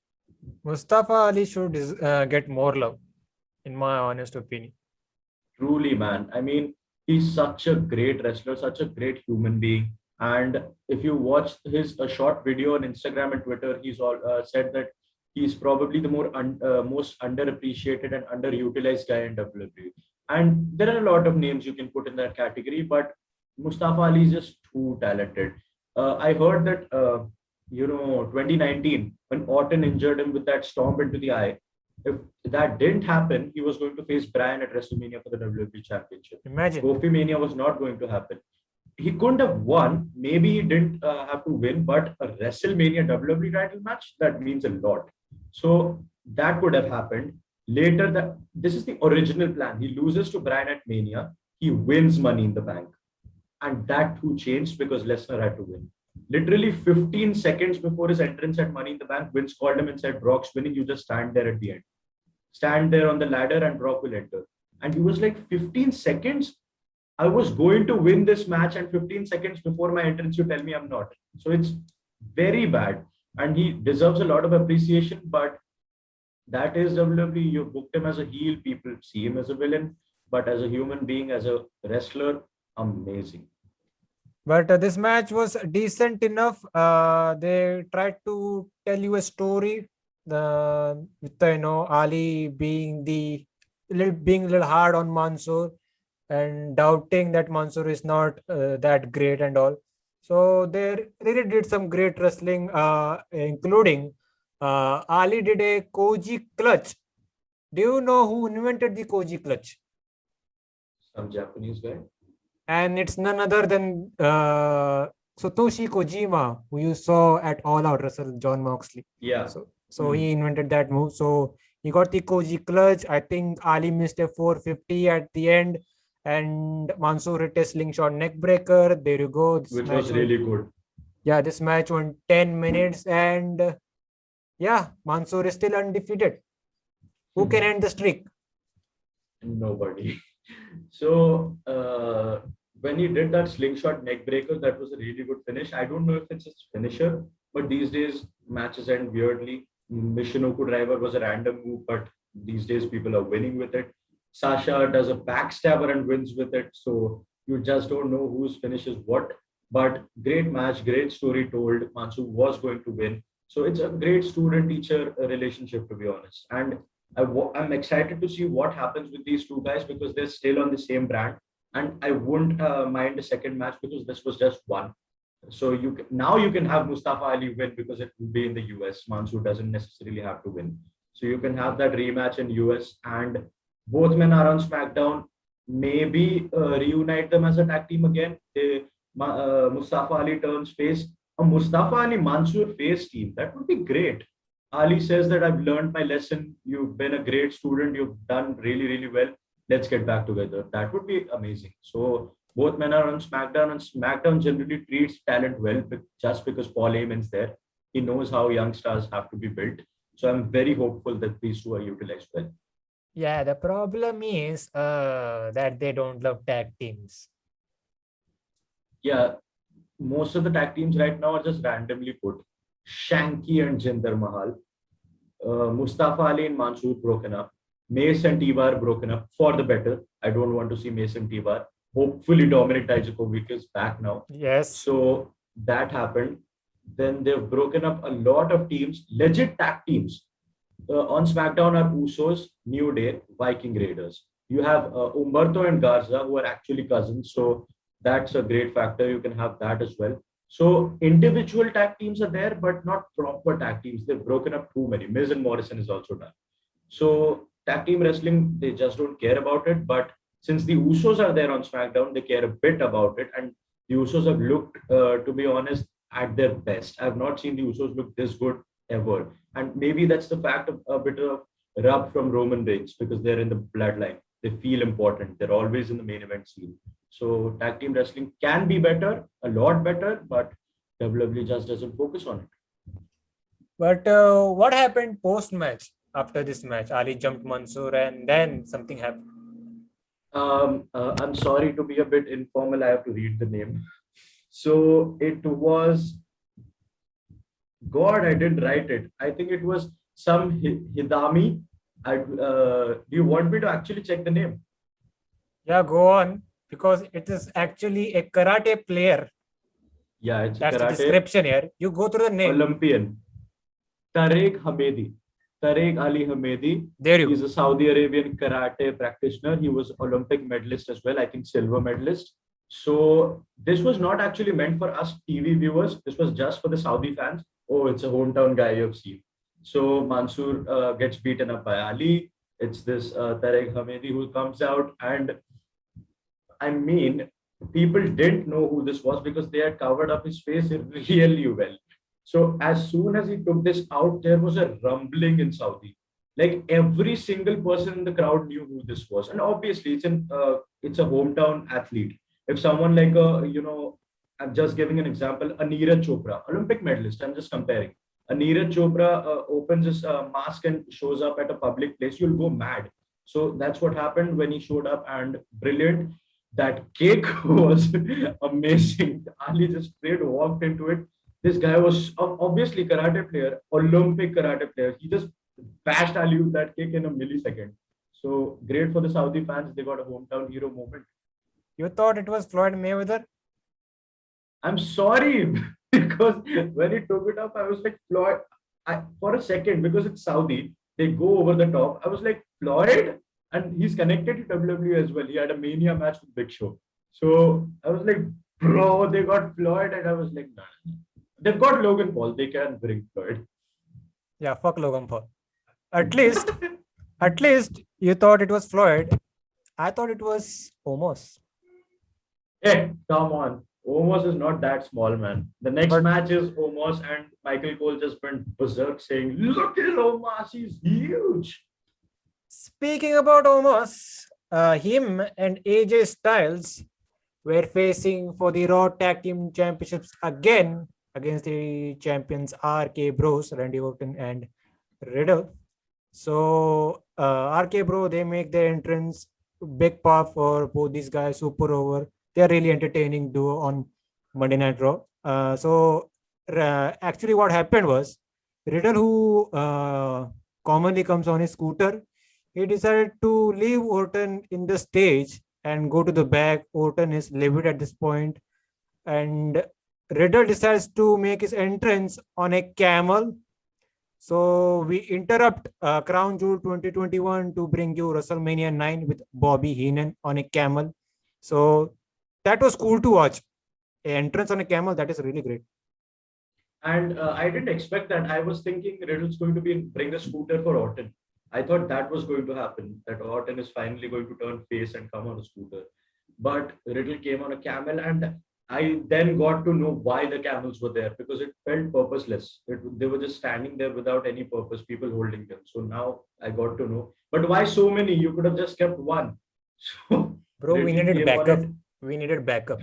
Mustafa Ali should get more love, in my honest opinion. Truly, man. I mean, he's such a great wrestler, such a great human being. And if you watch his short video on Instagram and Twitter, he's all said that he's probably the most underappreciated and underutilized guy in WWE. And there are a lot of names you can put in that category, but Mustafa Ali is just too talented. I heard that 2019 when Orton injured him with that stomp into the eye. If that didn't happen, he was going to face Bryan at WrestleMania for the WWE Championship. Imagine. Kofi Mania was not going to happen. He couldn't have won. Maybe he didn't have to win, but a WrestleMania WWE title match, that means a lot. So that could have happened. Later, this is the original plan. He loses to Bryan at Mania. He wins Money in the Bank. And that too changed because Lesnar had to win. Literally 15 seconds before his entrance at Money in the Bank, Vince called him and said, Brock's winning, you just stand there at the end. Stand there on the ladder and Brock will enter. And he was like, 15 seconds? I was going to win this match and 15 seconds before my entrance, you tell me I'm not. So it's very bad. And he deserves a lot of appreciation, but that is WWE. You booked him as a heel, people see him as a villain, but as a human being, as a wrestler, amazing. But this match was decent enough. They tried to tell you a story. With Ali being a little hard on Mansoor and doubting that Mansoor is not that great and all. So they really did some great wrestling, including Ali did a Koji clutch. Do you know who invented the Koji clutch? Some Japanese guy. And it's none other than Satoshi Kojima, who you saw at All Out Wrestle John Moxley. Yeah. So he invented that move. So he got the Koji clutch. I think Ali missed a 450 at the end, and Mansoor hit a slingshot neck breaker. There you go. Which was really good. Yeah, this match went 10 minutes, and yeah, Mansoor is still undefeated. Who can end the streak? Nobody. So when he did that slingshot neck breaker, that was a really good finish. I don't know if it's his finisher, but these days matches end weirdly. Michinoku driver was a random move, but these days people are winning with it. Sasha does a backstabber and wins with it. So you just don't know whose finishes what. But great match, great story told. Mansoor was going to win. So it's a great student-teacher relationship, to be honest. And I'm excited to see what happens with these two guys because they're still on the same brand. And I wouldn't mind a second match because this was just one. So now you can have Mustafa Ali win because it will be in the US. Mansoor doesn't necessarily have to win. So you can have that rematch in US and both men are on SmackDown. Maybe reunite them as a tag team again. Mustafa Ali turns face. A Mustafa Ali Mansoor face team. That would be great. Ali says that I've learned my lesson. You've been a great student. You've done really, really well. Let's get back together. That would be amazing. So both men are on SmackDown, and SmackDown generally treats talent well, but just because Paul Heyman's there. He knows how young stars have to be built. So I'm very hopeful that these two are utilized well. Yeah, the problem is that they don't love tag teams. Yeah, most of the tag teams right now are just randomly put. Shanky and Jinder Mahal, Mustafa Ali and Mansoor broken up, Mace and T-Bar broken up for the better. I don't want to see Mace and T-Bar. Hopefully Dominic Dijakovic is back now. Yes. So that happened. Then they've broken up a lot of teams, legit tag teams. On SmackDown are Usos, New Day, Viking Raiders. You have Umberto and Garza who are actually cousins. So that's a great factor. You can have that as well. So individual tag teams are there, but not proper tag teams. They've broken up too many. Miz and Morrison is also done. So tag team wrestling, they just don't care about it. But since the Usos are there on SmackDown, they care a bit about it. And the Usos have looked, to be honest, at their best. I've not seen the Usos look this good ever. And maybe that's the fact of a bit of rub from Roman Reigns because they're in the bloodline. They feel important. They're always in the main event scene. So tag team wrestling can be better, a lot better, but WWE just doesn't focus on it. But what happened post-match after this match? Ali jumped Mansoor and then something happened. I'm sorry to be a bit informal. I have to read the name. So it was, God, I didn't write it. I think it was some Hidami. Do you want me to actually check the name? Yeah, go on. Because it is actually a karate player. Yeah, it's that's karate. The description here. You go through the name. Olympian. Tareg Hamedi. Tareg Ali Hamedi. There you He's a Saudi Arabian karate practitioner. He was Olympic medalist as well. I think silver medalist. So this was not actually meant for us TV viewers. This was just for the Saudi fans. Oh, it's a hometown guy you've seen. So Mansoor gets beaten up by Ali. It's this Tarek Hamedi who comes out, and I mean, people didn't know who this was because they had covered up his face really well. So as soon as he took this out, there was a rumbling in Saudi. Like every single person in the crowd knew who this was, and obviously it's a hometown athlete. If someone like I'm just giving an example, a Neeraj Chopra, Olympic medalist. I'm just comparing. A Neeraj Chopra opens his mask and shows up at a public place, you'll go mad. So that's what happened when he showed up, and brilliant. That cake was amazing. Ali just straight walked into it. This guy was obviously karate player, Olympic karate player. He just bashed Ali with that cake in a millisecond. So great for the Saudi fans. They got a hometown hero moment. You thought it was Floyd Mayweather? I'm sorry, because when he took it up, I was like, Floyd. For a second, because it's Saudi, they go over the top. I was like, Floyd? And he's connected to WWE as well. He had a Mania match with Big Show. So I was like, bro, they got Floyd. And I was like, nah. They've got Logan Paul. They can bring Floyd. Yeah, fuck Logan Paul. At least, at least you thought it was Floyd. I thought it was Omos. Hey, come on. Omos is not that small, man. The next But match is Omos and Michael Cole just went berserk saying, look at Omos, he's huge. speaking about Omos, him and AJ Styles were facing for the Raw Tag Team Championships again against the champions RK-Bros, Randy Orton and Riddle. So RK-Bro, they make their entrance, big pop for both these guys, super over. They're really entertaining duo on Monday Night Raw. Actually, what happened was Riddle, who commonly comes on his scooter, he decided to leave Orton in the stage and go to the back. Orton is livid at this point, and Riddle decides to make his entrance on a camel. So we interrupt Crown Jewel 2021 to bring you WrestleMania 9 with Bobby Heenan on a camel. So that was cool to watch. An entrance on a camel, that is really great. And I didn't expect that. I was thinking Riddle's going to bring a scooter for Orton. I thought that was going to happen, that Orton is finally going to turn face and come on a scooter. But Riddle came on a camel, and I then got to know why the camels were there because it felt purposeless. They were just standing there without any purpose, people holding them. So now I got to know. But why so many? You could have just kept one. So Bro, we Riddle needed came on backup. it. We needed backup.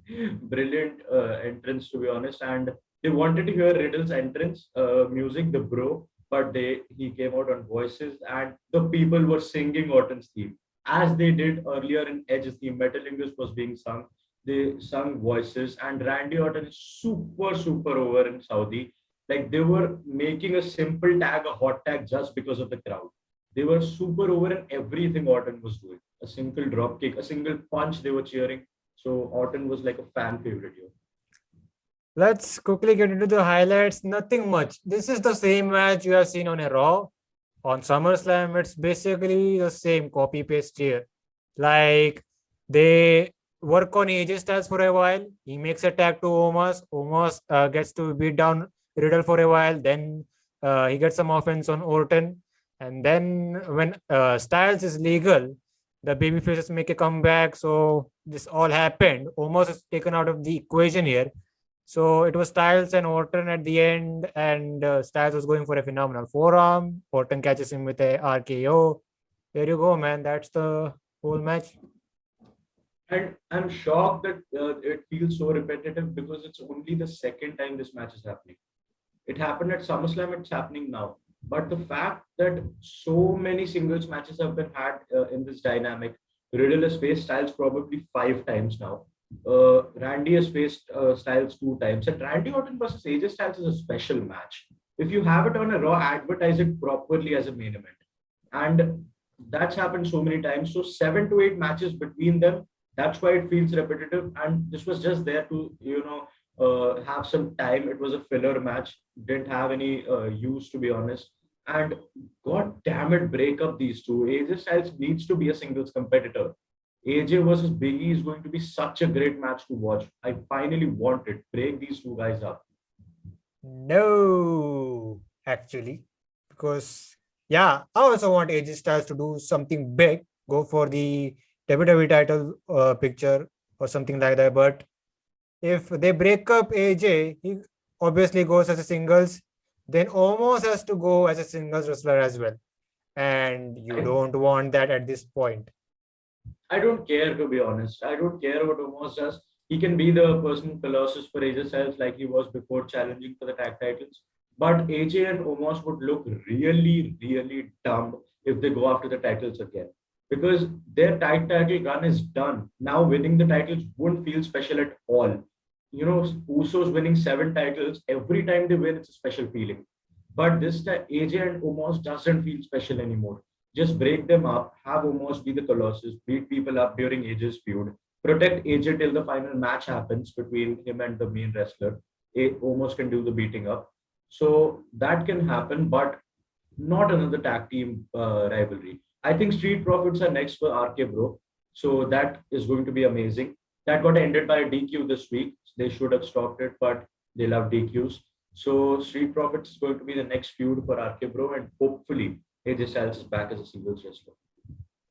Brilliant entrance, to be honest. And they wanted to hear Riddle's entrance music, the bro, but he came out on voices, and the people were singing Orton's theme as they did earlier in Edge's theme. Metalingus was being sung. They sung voices, and Randy Orton is super over in Saudi. Like, they were making a simple tag a hot tag just because of the crowd. They were super over in everything Orton was doing. A single drop kick, a single punch, they were cheering. So Orton was like a fan favorite here. Let's quickly get into the highlights. Nothing much. This is the same match you have seen on a Raw. On SummerSlam, it's basically the same copy paste here. Like, they work on AJ Styles for a while. He makes a tag to Omos. Omos gets to beat down Riddle for a while. Then he gets some offense on Orton. And then when Styles is legal, the babyfaces make a comeback. So this all happened. Omos is taken out of the equation here. So it was Styles and Orton at the end, and Styles was going for a phenomenal forearm. Orton catches him with a RKO. There you go, man. That's the whole match. And I'm shocked that it feels so repetitive because it's only the second time this match is happening. It happened at SummerSlam, it's happening now. But the fact that so many singles matches have been had in this dynamic, Riddle has faced Styles probably 5 times now. Randy has faced Styles 2 times. And Randy Orton versus AJ Styles is a special match. If you have it on a Raw, advertise it properly as a main event. And that's happened so many times. So 7 to 8 matches between them. That's why it feels repetitive. And this was just there to, have some time. It was a filler match. Didn't have any use, to be honest. And god damn it, break up these two. AJ Styles needs to be a singles competitor. AJ versus Biggie is going to be such a great match to watch. I finally want it. Break these two guys up. No, actually, because yeah, I also want AJ Styles to do something big, go for the WWE title picture or something like that. But if they break up AJ, he obviously goes as a singles, then almost has to go as a singles wrestler as well. And you don't want that at this point. I don't care, to be honest. I don't care what Omos does. He can be the personal colossus for AJ Styles like he was before challenging for the tag titles. But AJ and Omos would look really dumb if they go after the titles again. Because their tag title run is done. Now winning the titles won't feel special at all. Usos winning 7 titles, every time they win, it's a special feeling. But this time, AJ and Omos doesn't feel special anymore. Just break them up, have Omos be the Colossus, beat people up during AJ's feud, protect AJ till the final match happens between him and the main wrestler. Omos can do the beating up. So that can happen, but not another tag team rivalry. I think Street Profits are next for RK-Bro. So that is going to be amazing. That got ended by a DQ this week. They should have stopped it, but they love DQs. So Street Profits is going to be the next feud for RK-Bro, and hopefully AJ Styles is back as a singles wrestler.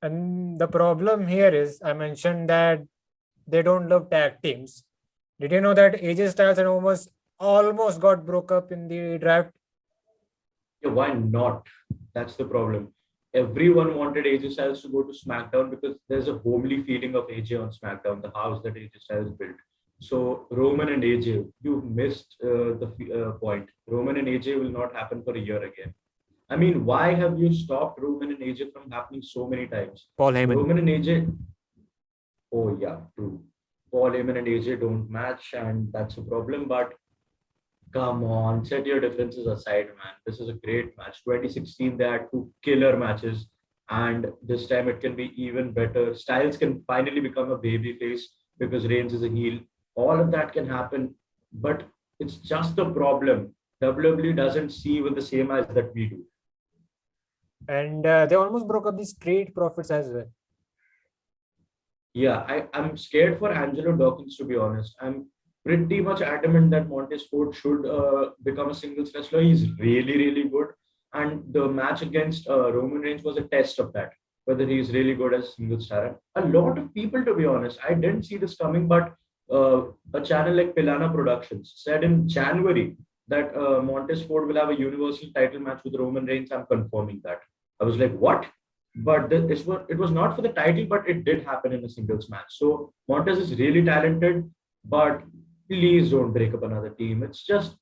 And the problem here is, I mentioned that they don't love tag teams. Did you know that AJ Styles and Omos almost got broke up in the draft? Yeah, why not? That's the problem. Everyone wanted AJ Styles to go to SmackDown because there's a homely feeling of AJ on SmackDown, the house that AJ Styles built. So Roman and AJ, you missed the point. Roman and AJ will not happen for a year again. I mean, why have you stopped Roman and AJ from happening so many times? Paul Heyman. Roman and AJ, oh yeah, true. Paul Heyman and AJ don't match, and that's a problem. But come on, set your differences aside, man. This is a great match. 2016, they had two killer matches, and this time it can be even better. Styles can finally become a baby face because Reigns is a heel. All of that can happen, but it's just the problem. WWE doesn't see with the same eyes that we do. And they almost broke up the Street Profits as well. Yeah, I'm scared for Angelo Dawkins, to be honest. I'm pretty much adamant that Montez Ford should become a singles wrestler. He's really, really good. And the match against Roman Reigns was a test of that, whether he's really good as a singles star. And a lot of people, to be honest, I didn't see this coming, but a channel like Pilana Productions said in January that Montez Ford will have a universal title match with Roman Reigns. I'm confirming that. I was like, what? But it was not for the title, but it did happen in a singles match. So Montez is really talented, but please don't break up another team. It's just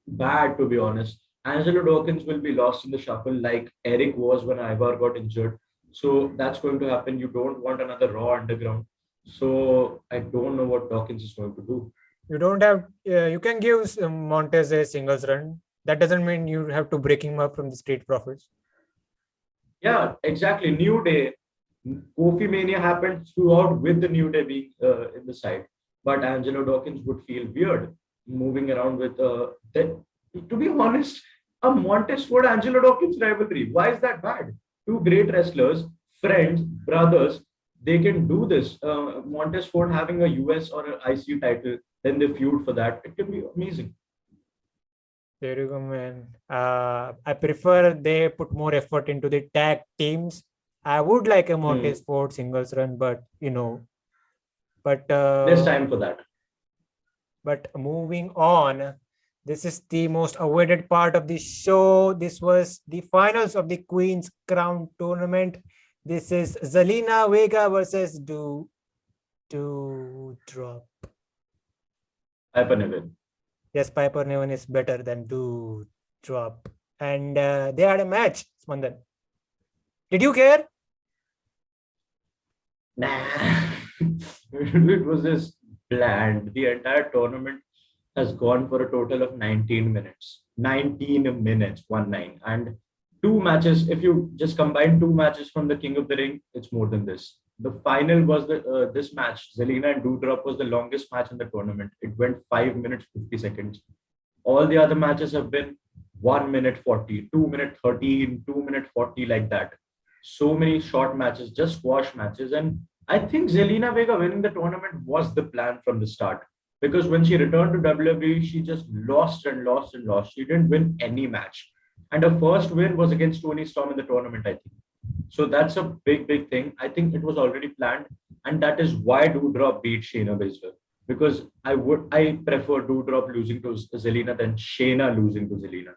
bad, to be honest. Angelo Dawkins will be lost in the shuffle like Eric was when Ivar got injured. So that's going to happen. You don't want another Raw Underground. So I don't know what Dawkins is going to do. You don't have, you can give Montez a singles run. That doesn't mean you have to break him up from the Street Profits. Yeah, exactly. New Day, Kofi Mania happened throughout with the New Day being in the side. But Angelo Dawkins would feel weird moving around with that. To be honest, a Montez Ford Angelo Dawkins rivalry. Why is that bad? Two great wrestlers, friends, brothers. They can do this. Montez Ford having a US or an IC title, then they feud for that. It can be amazing. There you go, man. I prefer they put more effort into the tag teams. I would like a Montez Ford singles run, but There's time for that. But moving on, this is the most awaited part of the show. This was the finals of the Queen's Crown tournament. This is Zelina Vega versus Doudrop. Piper Niven. Yes, Piper Niven is better than Doudrop. And they had a match, Spandan. Did you care? Nah. It was just bland. The entire tournament has gone for a total of 19 minutes. 19 minutes, 1-9. And two matches, if you just combine two matches from the King of the Ring, it's more than this. The final was this match. Zelina and Doudrop was the longest match in the tournament. It went 5 minutes, 50 seconds. All the other matches have been 1 minute 40, 2 minute 13, 2 minute 40, like that. So many short matches, just squash matches. And I think Zelina Vega winning the tournament was the plan from the start. Because when she returned to WWE, she just lost and lost and lost. She didn't win any match. And her first win was against Toni Storm in the tournament, I think. So that's a big, big thing. I think it was already planned. And that is why Doudrop beat Shayna Baszler. Because I prefer Doudrop losing to Zelina than Shayna losing to Zelina.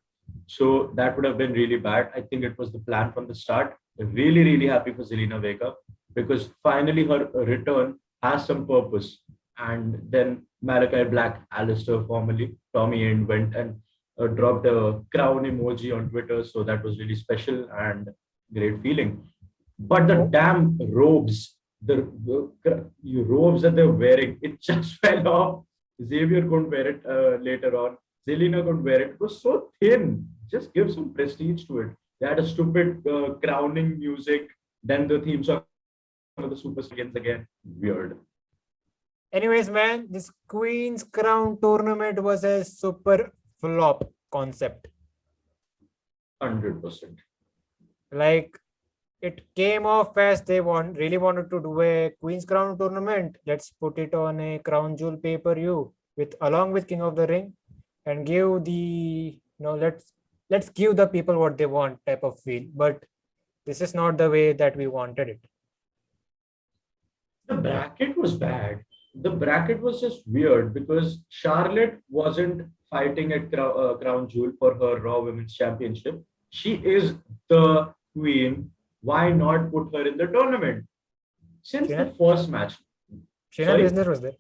So that would have been really bad. I think it was the plan from the start. Really, really happy for Zelina Vega because finally her return has some purpose. And then Malachi Black, Alistair, formerly Tommy End, went and dropped a crown emoji on Twitter. So that was really special and great feeling. But the damn robes, the robes that they're wearing, it just fell off. Xavier couldn't wear it later on. Zelina couldn't wear it. It was so thin. Just give some prestige to it. They had a stupid crowning music. Then the theme song of the Super Saiyan again. Weird. Anyways, man, this Queen's Crown tournament was a super flop concept. 100%. Like, it came off as they really wanted to do a Queen's Crown tournament. Let's put it on a Crown Jewel pay-per-view along with King of the Ring. and give the let's give the people what they want type of feel. But this is not the way that we wanted it. The bracket was bad. The bracket was just weird because Charlotte wasn't fighting at Crown Jewel for her Raw Women's Championship. She is the queen. Why not put her in the tournament? Since the first match. Shayna Baszler was there.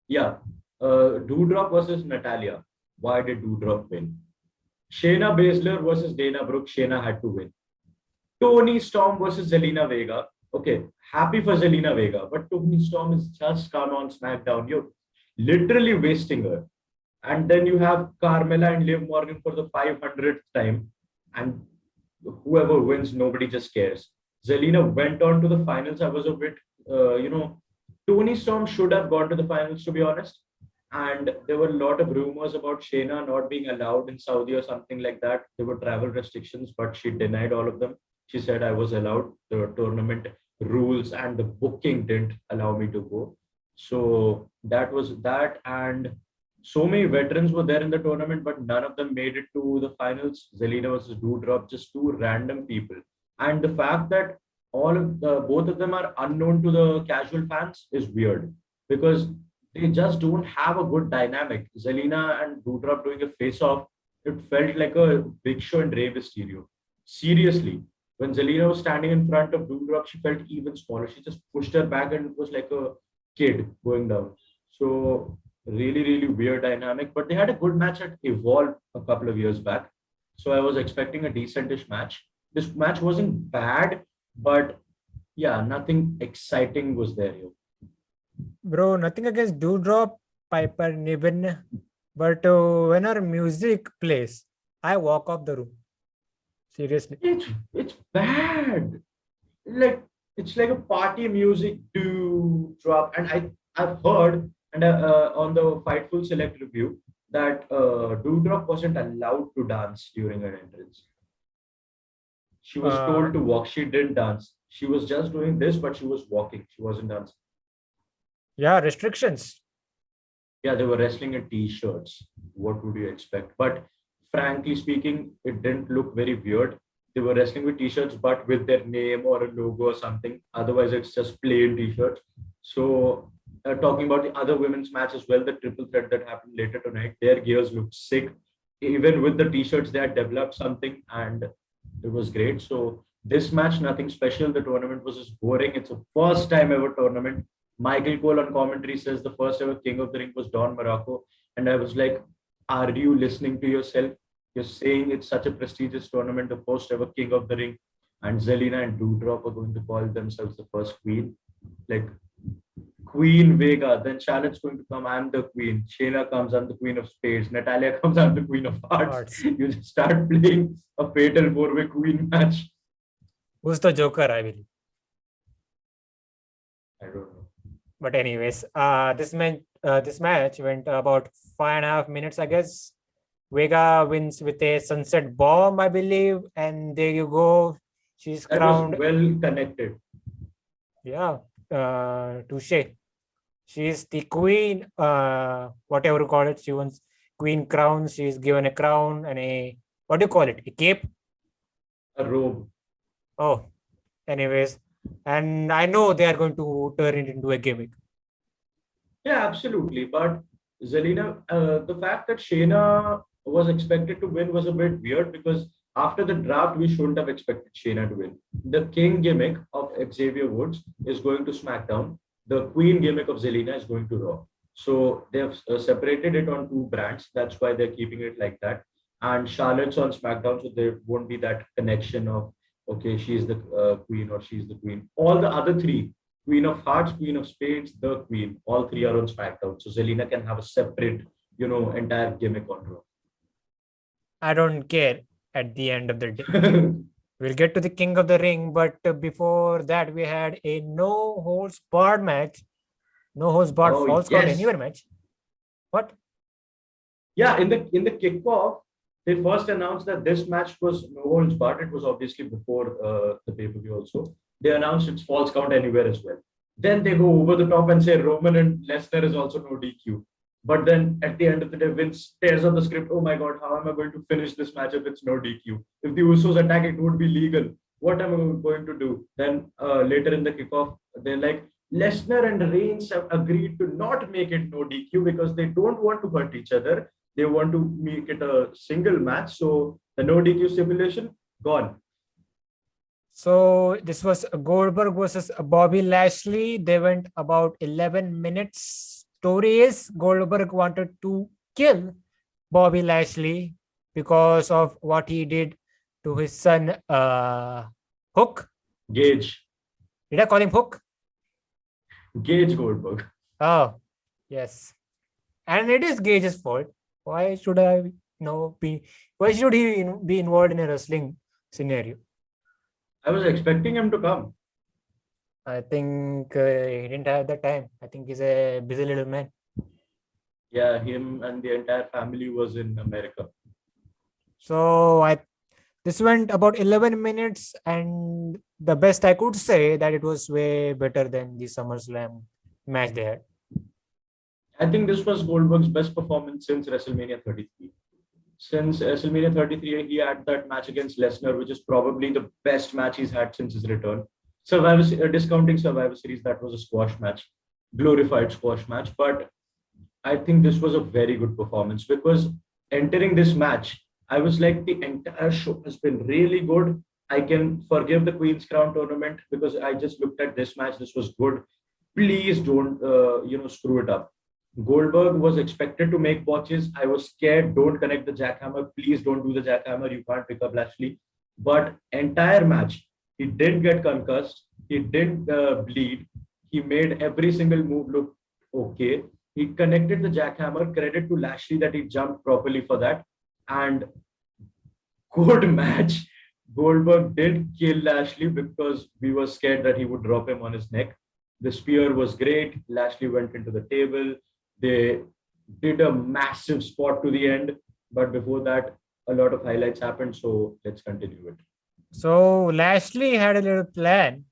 Yeah. Doudrop versus Natalia. Why did Doudrop win? Shayna Baszler versus Dana Brooke. Shayna had to win. Toni Storm versus Zelina Vega. Okay, happy for Zelina Vega, but Toni Storm is just come on SmackDown. You're literally wasting her. And then you have Carmella and Liv Morgan for the 500th time. And whoever wins, nobody just cares. Zelina went on to the finals. I was a bit, Toni Storm should have gone to the finals, to be honest. And there were a lot of rumors about Shayna not being allowed in Saudi or something like that. There were travel restrictions, but she denied all of them. She said I was allowed. The tournament rules and the booking didn't allow me to go. So that was that. And so many veterans were there in the tournament, but none of them made it to the finals. Zelina versus Doudrop, just two random people. And the fact that both of them are unknown to the casual fans is weird because they just don't have a good dynamic. Zelina and Doudrop doing a face-off, it felt like a Big Show and Rey Mysterio. Seriously, when Zelina was standing in front of Doudrop, she felt even smaller. She just pushed her back and it was like a kid going down. So really, really weird dynamic. But they had a good match at Evolve a couple of years back. So I was expecting a decentish match. This match wasn't bad, but yeah, nothing exciting was there here. Bro, nothing against Doudrop, Piper, Niven. But when our music plays, I walk off the room. Seriously. It's bad. Like it's like a party music drop. And I've heard and on the Fightful Select review that Doudrop wasn't allowed to dance during her entrance. She was told to walk. She didn't dance. She was just doing this, but she was walking. She wasn't dancing. Yeah, restrictions. Yeah, they were wrestling in t-shirts. What would you expect? But frankly speaking, it didn't look very weird. They were wrestling with t-shirts, but with their name or a logo or something. Otherwise, it's just plain t-shirts. So talking about the other women's match as well, the triple threat that happened later tonight, their gears looked sick. Even with the t-shirts, they had developed something and it was great. So this match, nothing special. The tournament was just boring. It's a first time ever tournament. Michael Cole on commentary says the first ever King of the Ring was Don Morocco. And I was like, are you listening to yourself? You're saying it's such a prestigious tournament, the first ever King of the Ring. And Zelina and Doudrop are going to call themselves the first queen. Like Queen Vega. Then Charlotte's going to come, I'm the queen. Shayna comes, I'm the queen of spades. Natalia comes, I'm the queen of hearts. You just start playing a fatal four-way queen match. Who's the Joker, I believe? I don't know. But anyways, this match went about 5.5 minutes, I guess. Vega wins with a sunset bomb, I believe, and there you go. She's crowned. That was well connected. Yeah, touche. She's the queen, whatever you call it. She wants queen crown. She's given a crown and a, what do you call it? A cape? A robe. Oh, anyways. And I know they are going to turn it into a gimmick. Yeah, absolutely. But Zelina, the fact that Shayna was expected to win was a bit weird because after the draft, we shouldn't have expected Shayna to win. The king gimmick of Xavier Woods is going to SmackDown. The queen gimmick of Zelina is going to Raw. So they have separated it on two brands. That's why they're keeping it like that. And Charlotte's on SmackDown, so there won't be that connection of, okay, she's the queen or she's the queen. All the other three, Queen of Hearts, Queen of Spades, the Queen, all three are on SmackDown. So Zelina can have a separate, entire gimmick on Raw. I don't care at the end of the day. We'll get to the King of the Ring, but before that, we had a no-holds-barred match. No-holds-barred false count anywhere match. What? Yeah, in the kickoff, they first announced that this match was no holds barred. It was obviously before the pay-per-view also. They announced it's false count anywhere as well. Then they go over the top and say Roman and Lesnar is also no DQ. But then at the end of the day, Vince tears up the script. Oh my God, how am I going to finish this match if it's no DQ? If the Usos attack, it would be legal. What am I going to do? Then later in the kickoff, they're like, Lesnar and Reigns have agreed to not make it no DQ because they don't want to hurt each other. They want to make it a single match. So the no DQ stipulation, gone. So this was Goldberg versus Bobby Lashley. They went about 11 minutes. Story is Goldberg wanted to kill Bobby Lashley because of what he did to his son Hook. Gage. Did I call him Hook? Gage Goldberg. Oh, yes. And it is Gage's fault. Why should I why should he be involved in a wrestling scenario? I was expecting him to come. I think he didn't have the time. I think he's a busy little man. Yeah, him and the entire family was in America. So this went about 11 minutes, and the best I could say that it was way better than the SummerSlam match they had. I think this was Goldberg's best performance since WrestleMania 33. Since WrestleMania 33, he had that match against Lesnar, which is probably the best match he's had since his return. Discounting Survivor Series, that was a squash match, glorified squash match. But I think this was a very good performance because entering this match, I was like, the entire show has been really good. I can forgive the Queen's Crown tournament because I just looked at this match. This was good. Please don't, screw it up. Goldberg was expected to make botches. I was scared. Don't connect the jackhammer. Please don't do the jackhammer. You can't pick up Lashley. But entire match, he didn't get concussed. He didn't bleed. He made every single move look okay. He connected the jackhammer. Credit to Lashley that he jumped properly for that. And good match. Goldberg did kill Lashley because we were scared that he would drop him on his neck. The spear was great. Lashley went into the table. They did a massive spot to the end. But before that, a lot of highlights happened. So let's continue it. So Lashley had a little plan.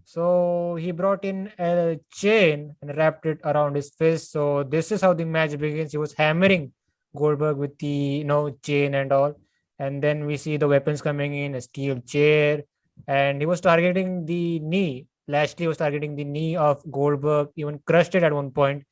So he brought in a chain and wrapped it around his fist. So this is how the match begins. He was hammering Goldberg with the chain and all. And then we see the weapons coming in, a steel chair, and he was targeting the knee. Lashley was targeting the knee of Goldberg, even crushed it at one point.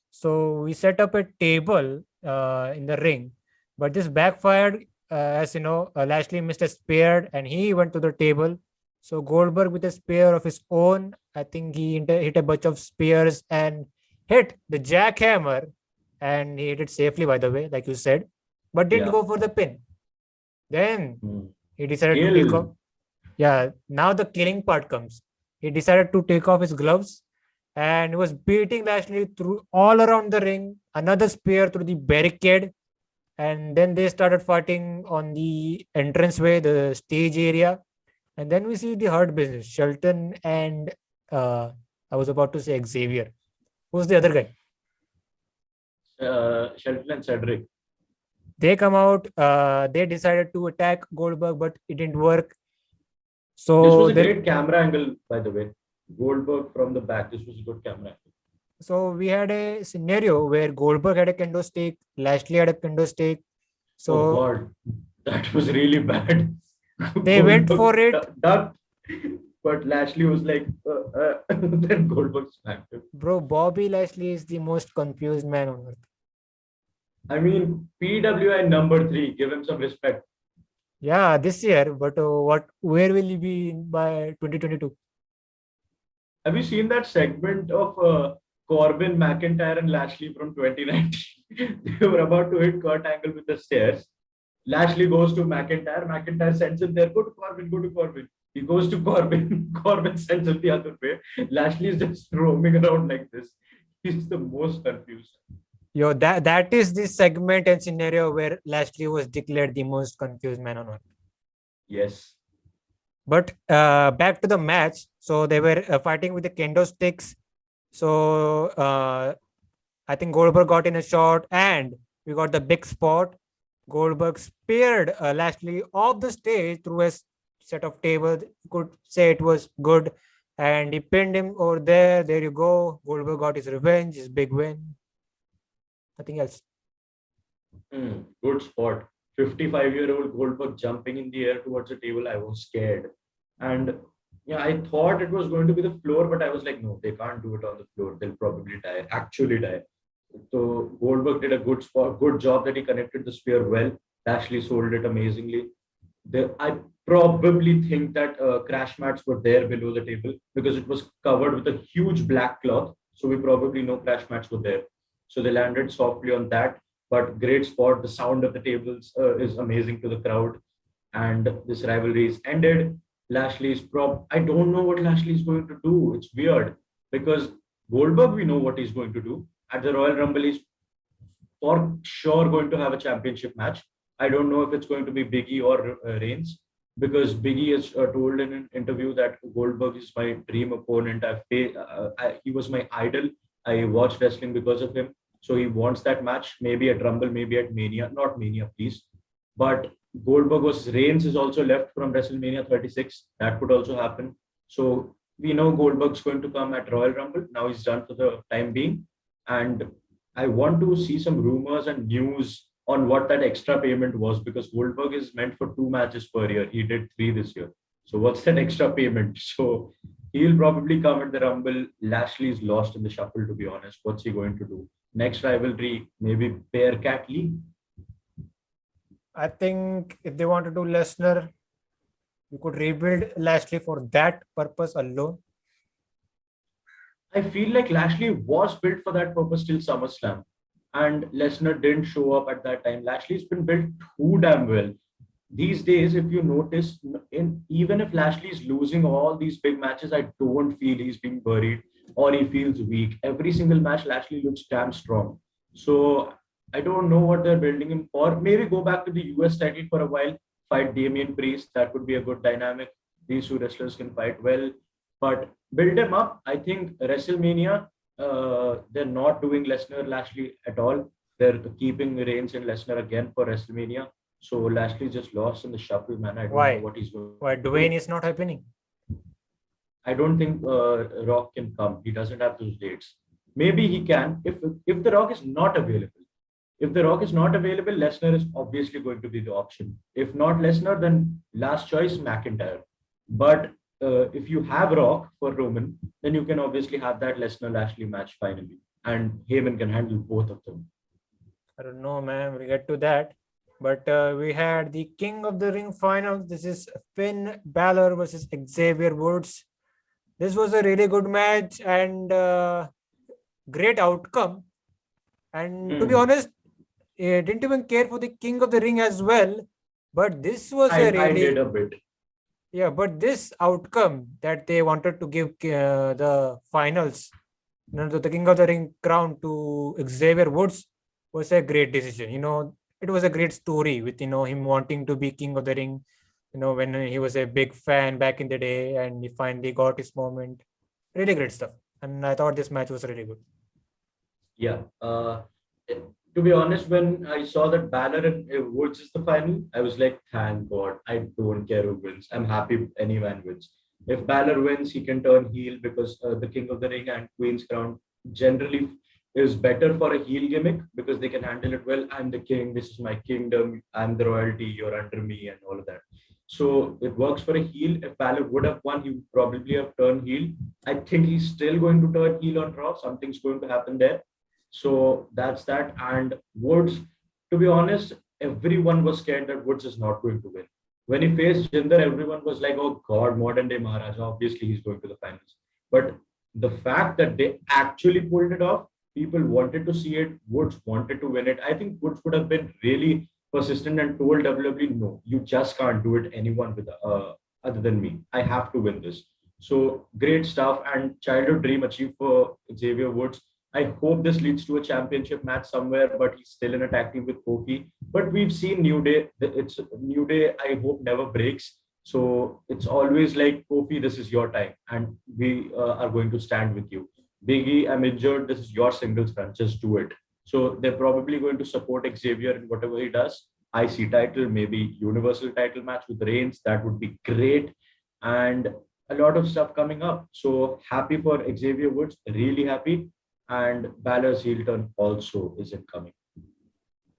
So we set up a table in the ring, but this backfired. As you know, Lashley missed a spear and he went to the table. So Goldberg with a spear of his own, I think he hit a bunch of spears and hit the jackhammer, and he hit it safely, by the way, like you said, but didn't go for the pin. Then he decided to take off. Yeah, now the killing part comes. He decided to take off his gloves and he was beating Lashley through all around the ring, another spear through the barricade. And then they started fighting on the entranceway, the stage area. And then we see the Hurt Business, Shelton and I was about to say Xavier. Who's the other guy? Shelton and Cedric. They come out. They decided to attack Goldberg, but it didn't work. So this was a great camera angle, by the way. Goldberg from the back. This was a good camera angle. So we had a scenario where Goldberg had a kendo stick, Lashley had a kendo stick. So oh God, that was really bad. They went for it. But Lashley was like, then Goldberg smacked him. Bro, Bobby Lashley is the most confused man on earth. I mean, PWI number 3. Give him some respect. Yeah, this year. But where will he be by 2022? Have you seen that segment of Corbin, McIntyre, and Lashley from 2019? They were about to hit Kurt Angle with the stairs. Lashley goes to McIntyre. McIntyre sends him there. Go to Corbin. Go to Corbin. He goes to Corbin. Corbin sends him the other way. Lashley is just roaming around like this. He's the most confused. Yo, that is the segment and scenario where Lashley was declared the most confused man on earth. Yes. But back to the match. So they were fighting with the kendo sticks. So I think Goldberg got in a shot and we got the big spot. Goldberg speared Lashley off the stage through a set of tables. You could say it was good. And he pinned him over there. There you go. Goldberg got his revenge, his big win. Nothing else. Good spot. 55-year-old Goldberg jumping in the air towards the table. I was scared. And yeah, I thought it was going to be the floor, but I was like, no, they can't do it on the floor. They'll probably die, actually die. So Goldberg did a good spot, good job that he connected the spear well. Lashley sold it amazingly. I probably think that crash mats were there below the table because it was covered with a huge black cloth. So we probably know crash mats were there. So they landed softly on that. But great spot. The sound of the tables is amazing to the crowd. And this rivalry is ended. I don't know what Lashley is going to do. It's weird because Goldberg, we know what he's going to do. At the Royal Rumble, he's for sure going to have a championship match. I don't know if it's going to be Biggie or Reigns because Biggie has told in an interview that Goldberg is my dream opponent. He was my idol. I watched wrestling because of him. So he wants that match, maybe at Rumble, maybe at Mania. Not Mania, please. But Reigns is also left from WrestleMania 36. That could also happen. So we know Goldberg's going to come at Royal Rumble. Now he's done for the time being. And I want to see some rumors and news on what that extra payment was because Goldberg is meant for 2 matches per year. He did 3 this year. So what's that extra payment? So he'll probably come at the Rumble. Lashley's lost in the shuffle, to be honest. What's he going to do? Next rivalry, maybe Bearcat League. I think if they want to do Lesnar, you could rebuild Lashley for that purpose alone. I feel like Lashley was built for that purpose till SummerSlam. And Lesnar didn't show up at that time. Lashley's been built too damn well. These days, if you notice, even if Lashley is losing all these big matches, I don't feel he's being buried or he feels weak. Every single match, Lashley looks damn strong. So I don't know what they're building him for. Maybe go back to the US title for a while, fight Damian Priest. That would be a good dynamic. These two wrestlers can fight well, but build him up. I think WrestleMania, they're not doing Lesnar Lashley at all. They're keeping Reigns and Lesnar again for WrestleMania. So Lashley just lost in the shuffle, man. I don't know what he's going. Why Dwayne is not happening? I don't think Rock can come. He doesn't have those dates. Maybe he can if the Rock is not available. If the Rock is not available, Lesnar is obviously going to be the option. If not Lesnar, then last choice McIntyre. But if you have Rock for Roman, then you can obviously have that Lesnar Lashley match finally, and Heyman can handle both of them. I don't know, man. We'll get to that. But we had the King of the Ring final. This is Finn Balor versus Xavier Woods. This was a really good match and great outcome. And to be honest, I didn't even care for the King of the Ring as well. But this was I did a bit. Yeah, but this outcome that they wanted to give the finals, the King of the Ring crown to Xavier Woods was a great decision. It was a great story with him wanting to be King of the Ring. When he was a big fan back in the day, and he finally got his moment. Really great stuff, and I thought this match was really good. Yeah. To be honest, when I saw that Balor and Woods is the final, I was like, thank God. I don't care who wins. I'm happy anyone wins. If Balor wins, he can turn heel because the King of the Ring and Queen's Crown generally is better for a heel gimmick because they can handle it well. I'm the king. This is my kingdom. I'm the royalty. You're under me and all of that. So it works for a heel. If Balor would have won, he would probably have turned heel. I think he's still going to turn heel on Raw. Something's going to happen there. So that's that. And Woods, to be honest, everyone was scared that Woods is not going to win. When he faced Jinder, everyone was like, oh God, modern day Maharaja. Obviously, he's going to the finals. But the fact that they actually pulled it off, people wanted to see it. Woods wanted to win it. I think Woods would have been really persistent and told WWE, no, you just can't do it. Anyone with other than me. I have to win this. So great stuff and childhood dream achieved for Xavier Woods. I hope this leads to a championship match somewhere, but he's still in a tag team with Kofi. But we've seen New Day. It's New Day, I hope, never breaks. So it's always like, Kofi, this is your time. And we are going to stand with you. Biggie, I'm injured. This is your singles run. Just do it. So they're probably going to support Xavier in whatever he does. IC title, maybe Universal title match with Reigns. That would be great. And a lot of stuff coming up. So happy for Xavier Woods. Really happy. and Balor's heel turn also isn't coming.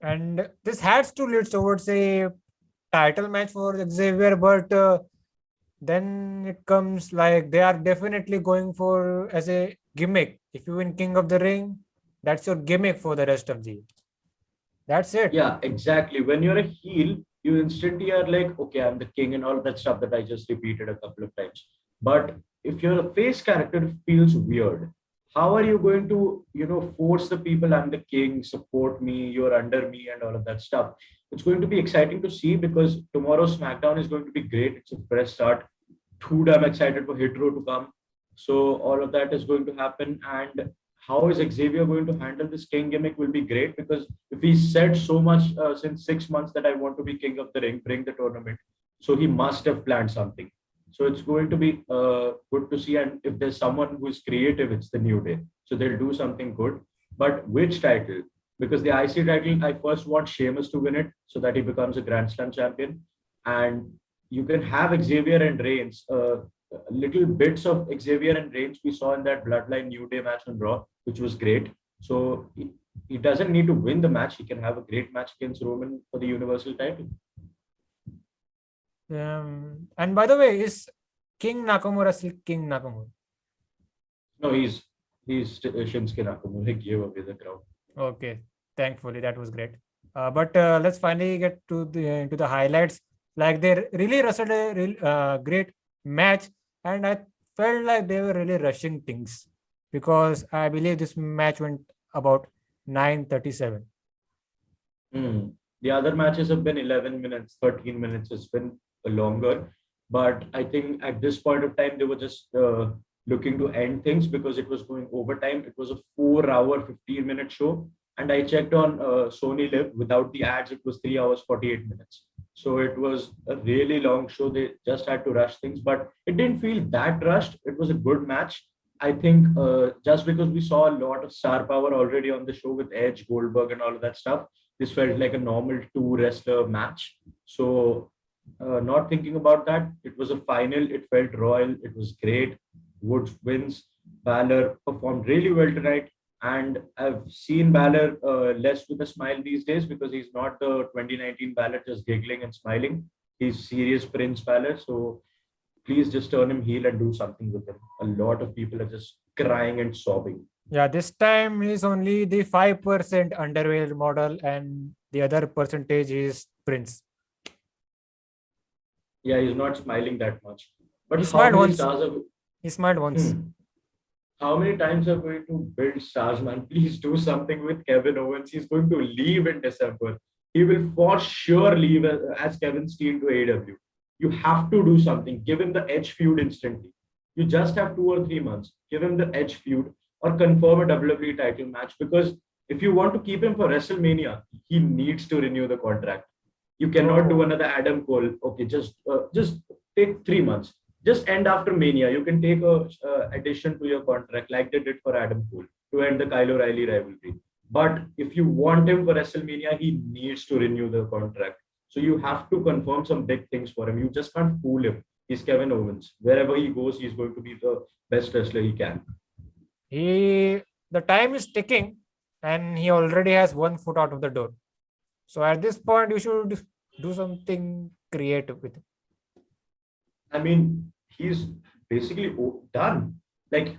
And this has to lead towards a title match for Xavier, but then it comes like they are definitely going for as a gimmick. If you win King of the Ring, that's your gimmick for the rest of the year. That's it. Yeah, exactly. When you're a heel, you instantly are like, okay, I'm the king and all that stuff that I just repeated a couple of times. But if you're a face character, it feels weird. How are you going to, force the people, I'm the king, support me, you're under me, and all of that stuff? It's going to be exciting to see because tomorrow's SmackDown is going to be great. It's a fresh start. Dude, I'm excited for Hit Row to come. So all of that is going to happen. And how is Xavier going to handle this king gimmick will be great because if he said so much since 6 months that I want to be king of the ring, bring the tournament. So he must have planned something. So it's going to be good to see. And if there's someone who is creative, it's the New Day. So they'll do something good. But which title? Because the IC title, I first want Sheamus to win it so that he becomes a Grand Slam champion. And you can have Xavier and Reigns. Little bits of Xavier and Reigns we saw in that Bloodline New Day match on Raw, which was great. So he doesn't need to win the match. He can have a great match against Roman for the Universal title. And by the way, is King Nakamura still King Nakamura? No, he's Shinsuke Nakamura. He gave away the crown. Okay, thankfully that was great. But let's finally get to the highlights. Like they really wrestled a great match, and I felt like they were really rushing things because I believe this match went about 9:37. The other matches have been 11 minutes, 13 minutes. It's been longer. But I think at this point of time, they were just looking to end things because it was going overtime. It was a 4-hour, 15-minute show. And I checked on Sony Live without the ads, it was 3 hours, 48 minutes. So it was a really long show. They just had to rush things, but it didn't feel that rushed. It was a good match. I think just because we saw a lot of star power already on the show with Edge, Goldberg, and all of that stuff, this felt like a normal two wrestler match. So not thinking about that, it was a final. It felt royal. It was great. Woods wins. Balor performed really well tonight. And I've seen Balor less with a smile these days because he's not the 2019 Balor just giggling and smiling. He's serious Prince Balor. So please just turn him heel and do something with him. A lot of people are just crying and sobbing. Yeah, this time he's only the 5% underwear model, and the other percentage is Prince. Yeah, he's not smiling that much. But He how smiled many once. stars are He smiled once. how many times are going to build stars, man? Please do something with Kevin Owens. He's going to leave in December. He will for sure leave as Kevin Steen to AEW. You have to do something. Give him the Edge feud instantly. You just have 2 or 3 months. Give him the Edge feud or confirm a WWE title match because if you want to keep him for WrestleMania, he needs to renew the contract. You cannot do another Adam Cole. Okay, just take 3 months. Just end after Mania. You can take a addition to your contract like they did for Adam Cole to end the Kyle O'Reilly rivalry. But if you want him for WrestleMania, he needs to renew the contract. So you have to confirm some big things for him. You just can't fool him. He's Kevin Owens. Wherever he goes, he's going to be the best wrestler he can. The time is ticking, and he already has 1 foot out of the door. So at this point, you should do something creative with it. I mean, he's basically done. Like,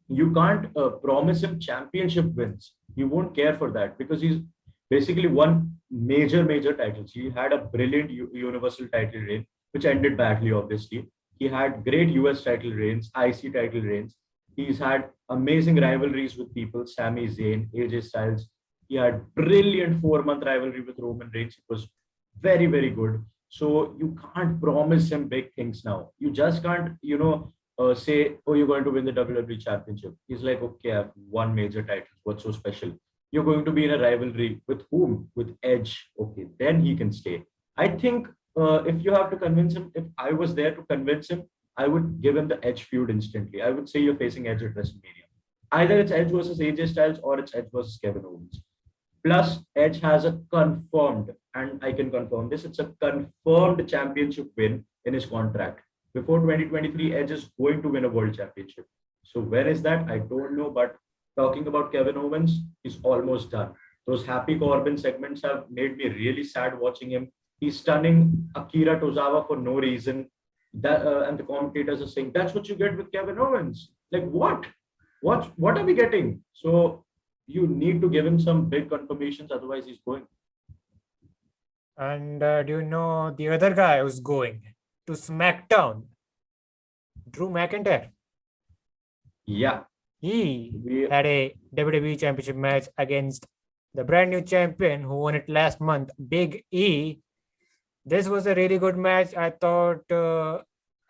you can't promise him championship wins. He won't care for that because he's basically won major titles. He had a brilliant Universal title reign, which ended badly, obviously. He had great US title reigns, IC title reigns. He's had amazing rivalries with people, Sami Zayn, AJ Styles. He had brilliant 4-month rivalry with Roman Reigns. It was very good. So you can't promise him big things now. You just can't, say, oh, you're going to win the WWE Championship. He's like, okay, I've won major titles. What's so special? You're going to be in a rivalry with whom? With Edge. Okay, then he can stay. I think if you have to convince him, if I was there to convince him, I would give him the Edge feud instantly. I would say you're facing Edge at WrestleMania. Either it's Edge versus AJ Styles or it's Edge versus Kevin Owens. Plus, Edge has a confirmed, and I can confirm this, it's a confirmed championship win in his contract. Before 2023, Edge is going to win a world championship. So when is that? I don't know, but talking about Kevin Owens, he's almost done. Those Happy Corbin segments have made me really sad watching him. He's stunning Akira Tozawa for no reason. And the commentators are saying that's what you get with Kevin Owens. Like what? What are we getting? So you need to give him some big confirmations, otherwise he's going. And do you know the other guy who's going to SmackDown? Drew McIntyre. Yeah. He had a WWE Championship match against the brand new champion who won it last month, Big E. This was a really good match. I thought,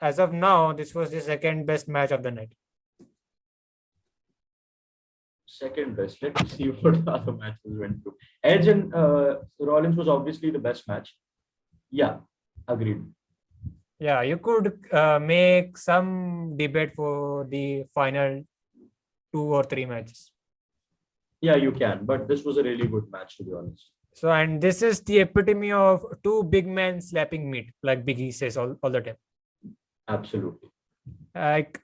as of now, this was the second best match of the night. Second best. Let me see what the other matches went through. Edge and Rollins was obviously the best match. Yeah, agreed. Yeah, you could make some debate for the final 2 or 3 matches. Yeah, you can, but this was a really good match, to be honest. So, and this is the epitome of two big men slapping meat, like Big E says all the time. Absolutely. Like,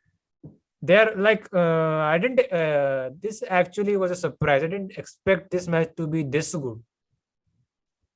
they're like, I didn't, this actually was a surprise. I didn't expect this match to be this good.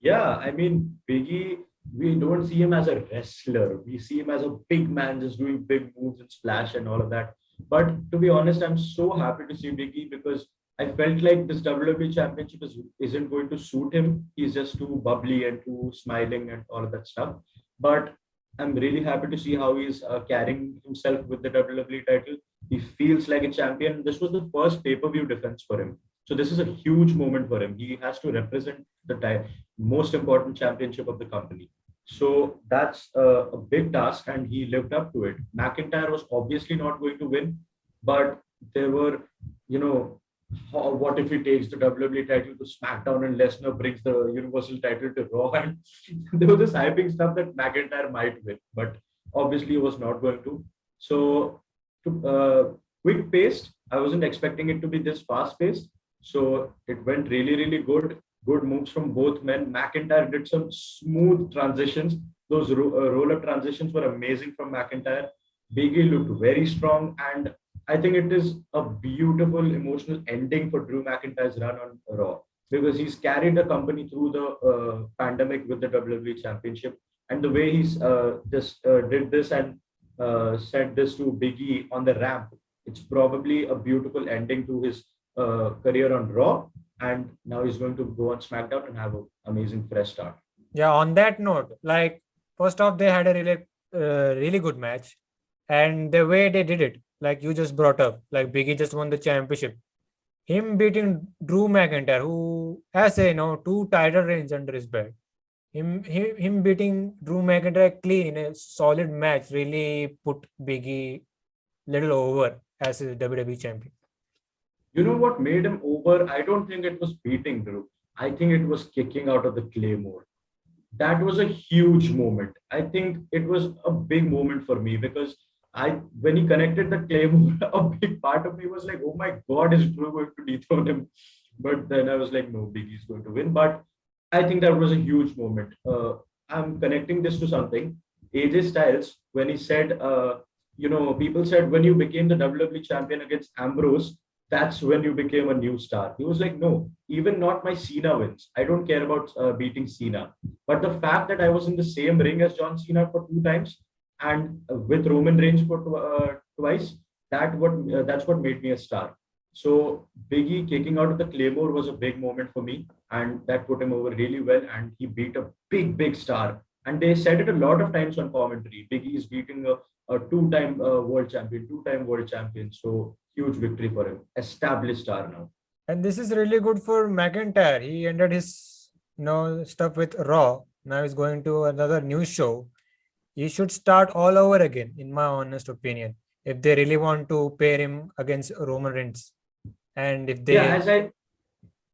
Yeah, I mean, Biggie, we don't see him as a wrestler. We see him as a big man just doing big moves and splash and all of that. But to be honest, I'm so happy to see Biggie because I felt like this WWE Championship isn't going to suit him. He's just too bubbly and too smiling and all of that stuff. But I'm really happy to see how he's carrying himself with the WWE title. He feels like a champion. This was the first pay-per-view defense for him. So this is a huge moment for him. He has to represent the most important championship of the company. So that's a big task and he lived up to it. McIntyre was obviously not going to win, but there were, what if he takes the WWE title to SmackDown and Lesnar brings the Universal title to Raw? And there was this hyping stuff that McIntyre might win, but obviously he was not going to. So quick paced. I wasn't expecting it to be this fast paced. So it went really, really good. Good moves from both men. McIntyre did some smooth transitions. Those roll-up transitions were amazing from McIntyre. Big E looked very strong, and I think it is a beautiful emotional ending for Drew McIntyre's run on Raw because he's carried the company through the pandemic with the WWE Championship, and the way he's just did this and said this to Big E on the ramp, it's probably a beautiful ending to his career on Raw, and now he's going to go on SmackDown and have an amazing fresh start. Yeah, on that note, like first off, they had a really good match, and the way they did it, like you just brought up, like Biggie just won the championship. Him beating Drew McIntyre, who has a 2 title reigns under his belt. Him beating Drew McIntyre clean in a solid match really put Biggie little over as a WWE champion. You know what made him over? I don't think it was beating Drew. I think it was kicking out of the Claymore. That was a huge moment. I think it was a big moment for me because when he connected the Claymore, a big part of me was like, oh my God, is Drew going to dethrone him? But then I was like, no, Big E's going to win. But I think that was a huge moment. I'm connecting this to something. AJ Styles, when he said, people said when you became the WWE champion against Ambrose, that's when you became a new star. He was like, no, even not my Cena wins. I don't care about beating Cena. But the fact that I was in the same ring as John Cena for 2 times and with Roman Reigns for twice, that's what made me a star. So Big E kicking out of the Claymore was a big moment for me, and that put him over really well. And he beat a big star. And they said it a lot of times on commentary. Big E is beating a 2-time world champion, 2-time world champion. So huge victory for him. Established star now. And this is really good for McIntyre. He ended his stuff with Raw. Now he's going to another new show. He should start all over again, in my honest opinion, if they really want to pair him against Roman Reigns. And if they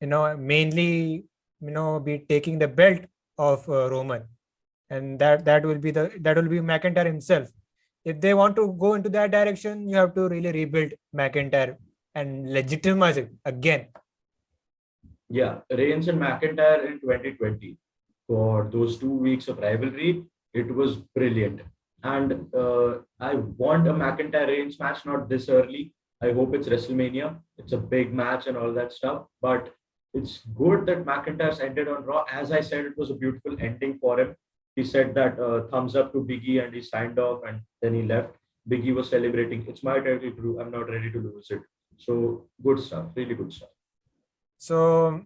mainly be taking the belt of Roman, and that will be McIntyre himself. If they want to go into that direction, you have to really rebuild McIntyre and legitimize it again. Yeah, Reigns and McIntyre in 2020 for those 2 weeks of rivalry, it was brilliant. And I want a McIntyre Reigns match, not this early. I hope it's WrestleMania. It's a big match and all that stuff. But it's good that McIntyre's ended on Raw. As I said, it was a beautiful ending for him. He said that thumbs up to Biggie and he signed off and then he left. Biggie was celebrating. It's my title too. I'm not ready to lose it. So good stuff. Really good stuff. So,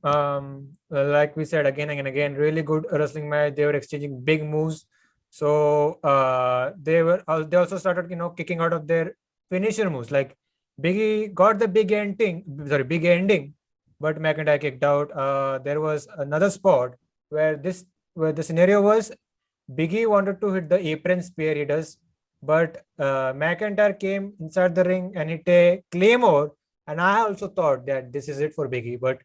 like we said again and again, really good wrestling match. They were exchanging big moves. So they also started, kicking out of their finisher moves. Like Biggie got the big ending, but McIntyre kicked out. There was another spot where the scenario was Biggie wanted to hit the apron spear. He does, but McIntyre came inside the ring and hit a claymore. And I also thought that this is it for Biggie, but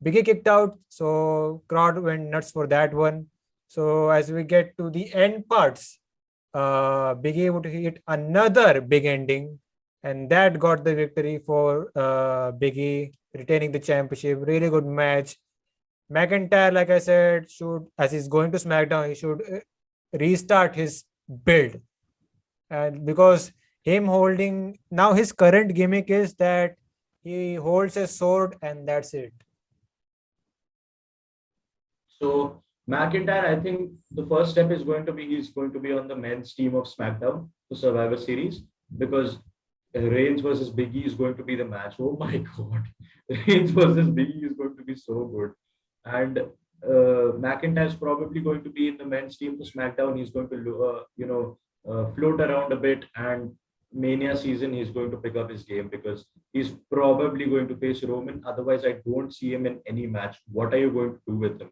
Biggie kicked out, so crowd went nuts for that one. So as we get to the end parts, Biggie would hit another big ending, and that got the victory for Biggie, retaining the championship. Really good match. McIntyre, like I said, as he's going to SmackDown, he should restart his build, and because him holding now his current gimmick is that he holds a sword and that's it. So McIntyre, I think the first step is going to be he's going to be on the men's team of SmackDown, the Survivor Series, because Reigns versus Biggie is going to be the match. Oh my God, Reigns versus Biggie is going to be so good, and McIntyre is probably going to be in the men's team for SmackDown. He's going to float around a bit, and Mania season he's going to pick up his game because he's probably going to face Roman. Otherwise, I don't see him in any match. What are you going to do with him?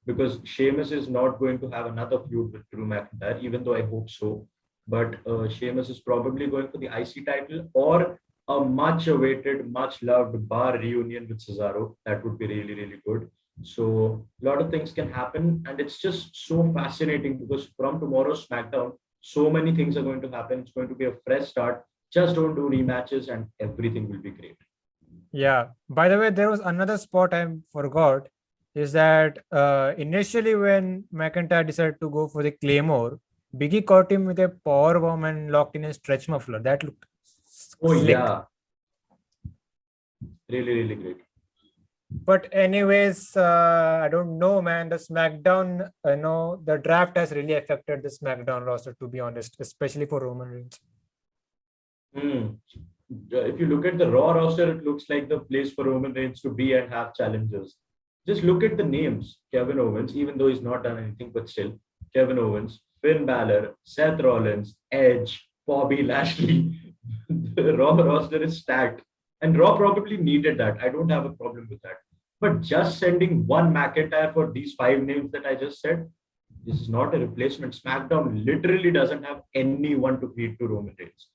Because Sheamus is not going to have another feud with Drew McIntyre, even though I hope so. But Sheamus is probably going for the IC title or a much awaited, much loved bar reunion with Cesaro. That would be really, really good. So a lot of things can happen. And it's just so fascinating because from tomorrow's SmackDown, so many things are going to happen. It's going to be a fresh start. Just don't do rematches and everything will be great. Yeah. By the way, there was another spot I forgot is that initially when McIntyre decided to go for the Claymore, Biggie caught him with a power bomb and locked in a stretch muffler. That looked slick. Yeah. Really, really great. But anyways, I don't know, man. The SmackDown, the draft has really affected the SmackDown roster, to be honest, especially for Roman Reigns. If you look at the Raw roster, it looks like the place for Roman Reigns to be and have challenges. Just look at the names. Kevin Owens, even though he's not done anything, but still, Kevin Owens, Finn Balor, Seth Rollins, Edge, Bobby Lashley. The Raw roster is stacked. And Raw probably needed that. I don't have a problem with that. But just sending one McIntyre for these 5 names that I just said, this is not a replacement. SmackDown literally doesn't have anyone to beat to Roman Reigns.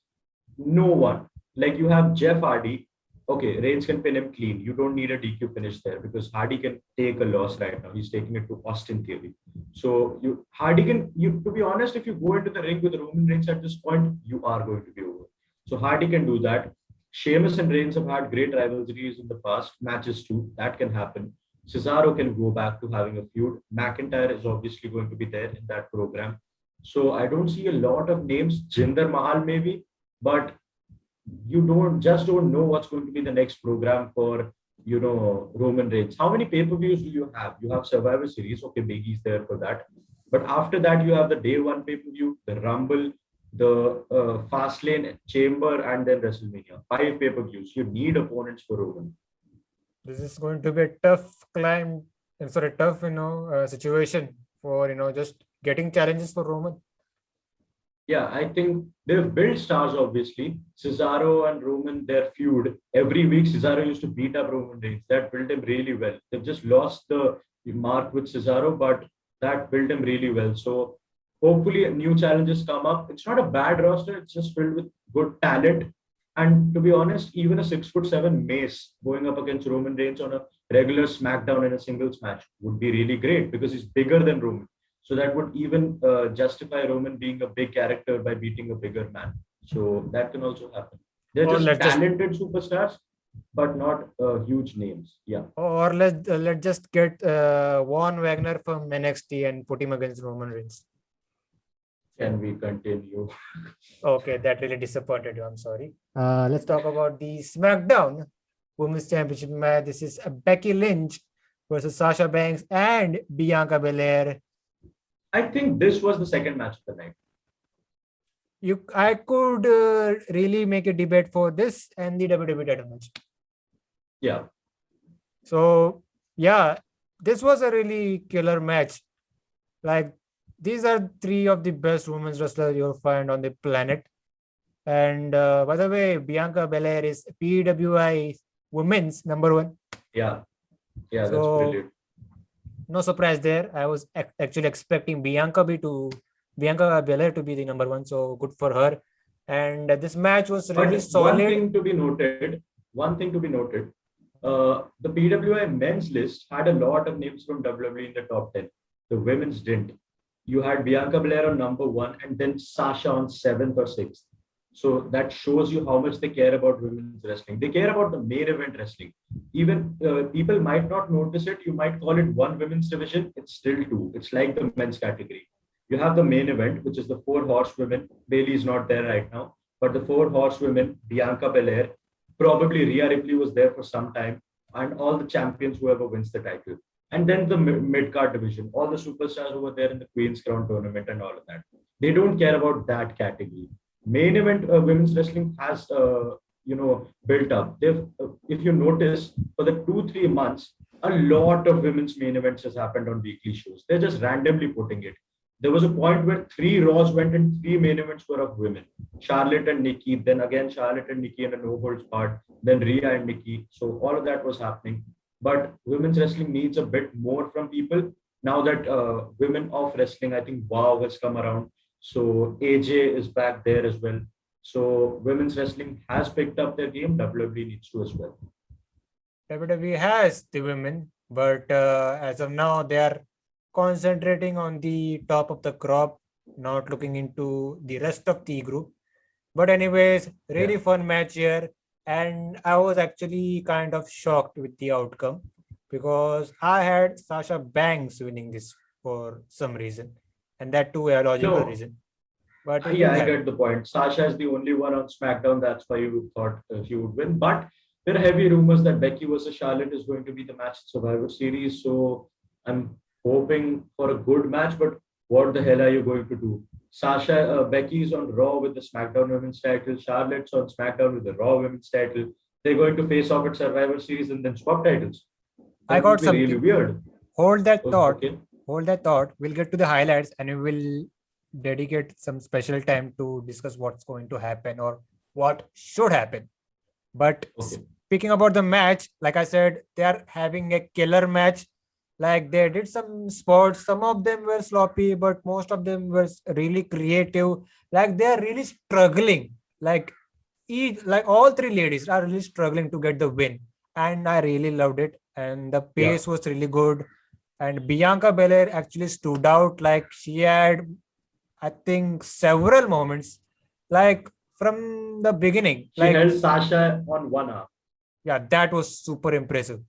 No one. Like you have Jeff Hardy. Okay, Reigns can pin him clean. You don't need a DQ finish there because Hardy can take a loss right now. He's taking it to Austin Theory. So Hardy can, to be honest, if you go into the ring with Roman Reigns at this point, you are going to be over. So Hardy can do that. Sheamus and Reigns have had great rivalries in the past, matches too. That can happen. Cesaro can go back to having a feud. McIntyre is obviously going to be there in that program. So I don't see a lot of names. Jinder Mahal maybe, but you don't know what's going to be the next program for Roman Reigns. How many pay-per-views do you have? You have Survivor Series. Okay, Biggie's there for that. But after that, you have the day one pay-per-view, the Rumble, the Fastlane, Chamber, and then WrestleMania. 5 pay-per-views. You need opponents for Roman. This is going to be a tough situation for just getting challenges for Roman. Yeah, I think they've built stars, obviously. Cesaro and Roman, their feud. Every week, Cesaro used to beat up Roman Reigns. That built him really well. They've just lost the mark with Cesaro, but that built him really well. So hopefully new challenges come up. It's not a bad roster. It's just filled with good talent. And to be honest, even a 6'7" Mace going up against Roman Reigns on a regular SmackDown in a singles match would be really great because he's bigger than Roman. So that would even justify Roman being a big character by beating a bigger man. So that can also happen. They're just talented superstars, but not huge names. Yeah. Or let's just get Von Wagner from NXT and put him against Roman Reigns. Can we continue? Okay, that really disappointed you. I'm sorry. Let's talk about the Smackdown Women's Championship match. This is Becky Lynch versus Sasha Banks and Bianca Belair. I think this was the second match of the night. I could really make a debate for this and the WWE title match. Yeah. So yeah, this was a really killer match. Like, these are three of the best women's wrestlers you'll find on the planet. And by the way, Bianca Belair is PWI Women's #1. Yeah. Yeah, that's So brilliant. no surprise there. I was actually expecting Bianca Belair to be the #1. So good for her. And this match was really But solid. one thing to be noted, the PWI men's list had a lot of names from WWE in the top 10. The women's didn't. You had Bianca Belair on #1 and then Sasha on 7th or 6th. So that shows you how much they care about women's wrestling. They care about the main event wrestling. Even people might not notice it. You might call it one women's division. It's still two. It's like the men's category. You have the main event, which is the 4 horsewomen. Bailey is not there right now, but the 4 horsewomen, Bianca Belair, probably Rhea Ripley was there for some time, and all the champions, whoever wins the title. And then the mid-card division, all the superstars who were there in the Queen's Crown tournament and all of that. They don't care about that category. Main event women's wrestling has, built up. If you notice, for the 2-3 months, a lot of women's main events has happened on weekly shows. They're just randomly putting it. There was a point where 3 Raws went and 3 main events were of women. Charlotte and Nikki, then again Charlotte and Nikki in a no-holds part, then Rhea and Nikki. So all of that was happening. But women's wrestling needs a bit more from people. Now that women of wrestling, I think WOW has come around. So AJ is back there as well. So women's wrestling has picked up their game. WWE needs to as well. WWE has the women, but as of now, they are concentrating on the top of the crop, not looking into the rest of the group. But anyways, really fun match here. And I was actually kind of shocked with the outcome because I had Sasha Banks winning this for some reason. And that too a logical reason. But I get the point. Sasha is the only one on SmackDown. That's why you thought she would win. But there are heavy rumors that Becky versus Charlotte is going to be the match in Survivor Series. So I'm hoping for a good match. But what the hell are you going to do? Becky is on Raw with the SmackDown Women's title. Charlotte's on SmackDown with the Raw Women's title. They're going to face off at Survivor Series and then swap titles. I got something really weird. Hold that thought. Okay. Hold that thought. We'll get to the highlights and we will dedicate some special time to discuss what's going to happen or what should happen. But speaking about the match, like I said, they are having a killer match. Like, they did some spots. Some of them were sloppy, but most of them were really creative. Like, they are really struggling. Like all 3 ladies are really struggling to get the win. And I really loved it. And the pace was really good. And Bianca Belair actually stood out. Like, she had, I think, several moments, like from the beginning. She held Sasha on one arm. Yeah, that was super impressive.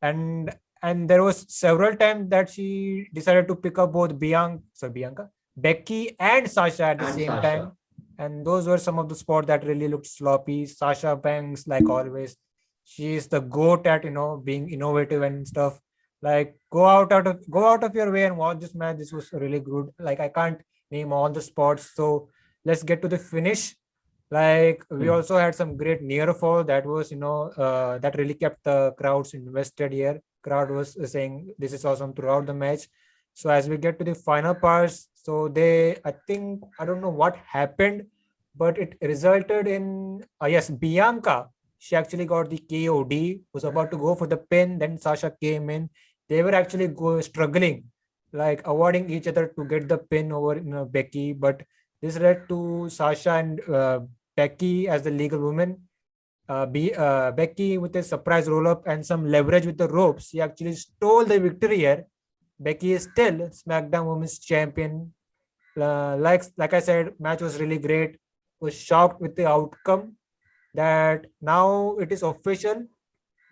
And there was several times that she decided to pick up both Becky and Sasha at the same time. And those were some of the spots that really looked sloppy. Sasha Banks, like always, she is the GOAT at being innovative and stuff. Like, go out of your way and watch this match. This was really good. Like, I can't name all the spots. So let's get to the finish. Like, we also had some great near fall that was, that really kept the crowds invested here. Crowd was saying this is awesome throughout the match. So as we get to the final parts, so I don't know what happened, but it resulted in, Bianca. She actually got the KOD, was about to go for the pin. Then Sasha came in. They were actually struggling, like avoiding each other to get the pin over Becky. But this led to Sasha and Becky as the legal women. Becky with a surprise roll-up and some leverage with the ropes. She actually stole the victory here. Becky is still SmackDown Women's Champion. Like I said, match was really great. Was shocked with the outcome that now it is official.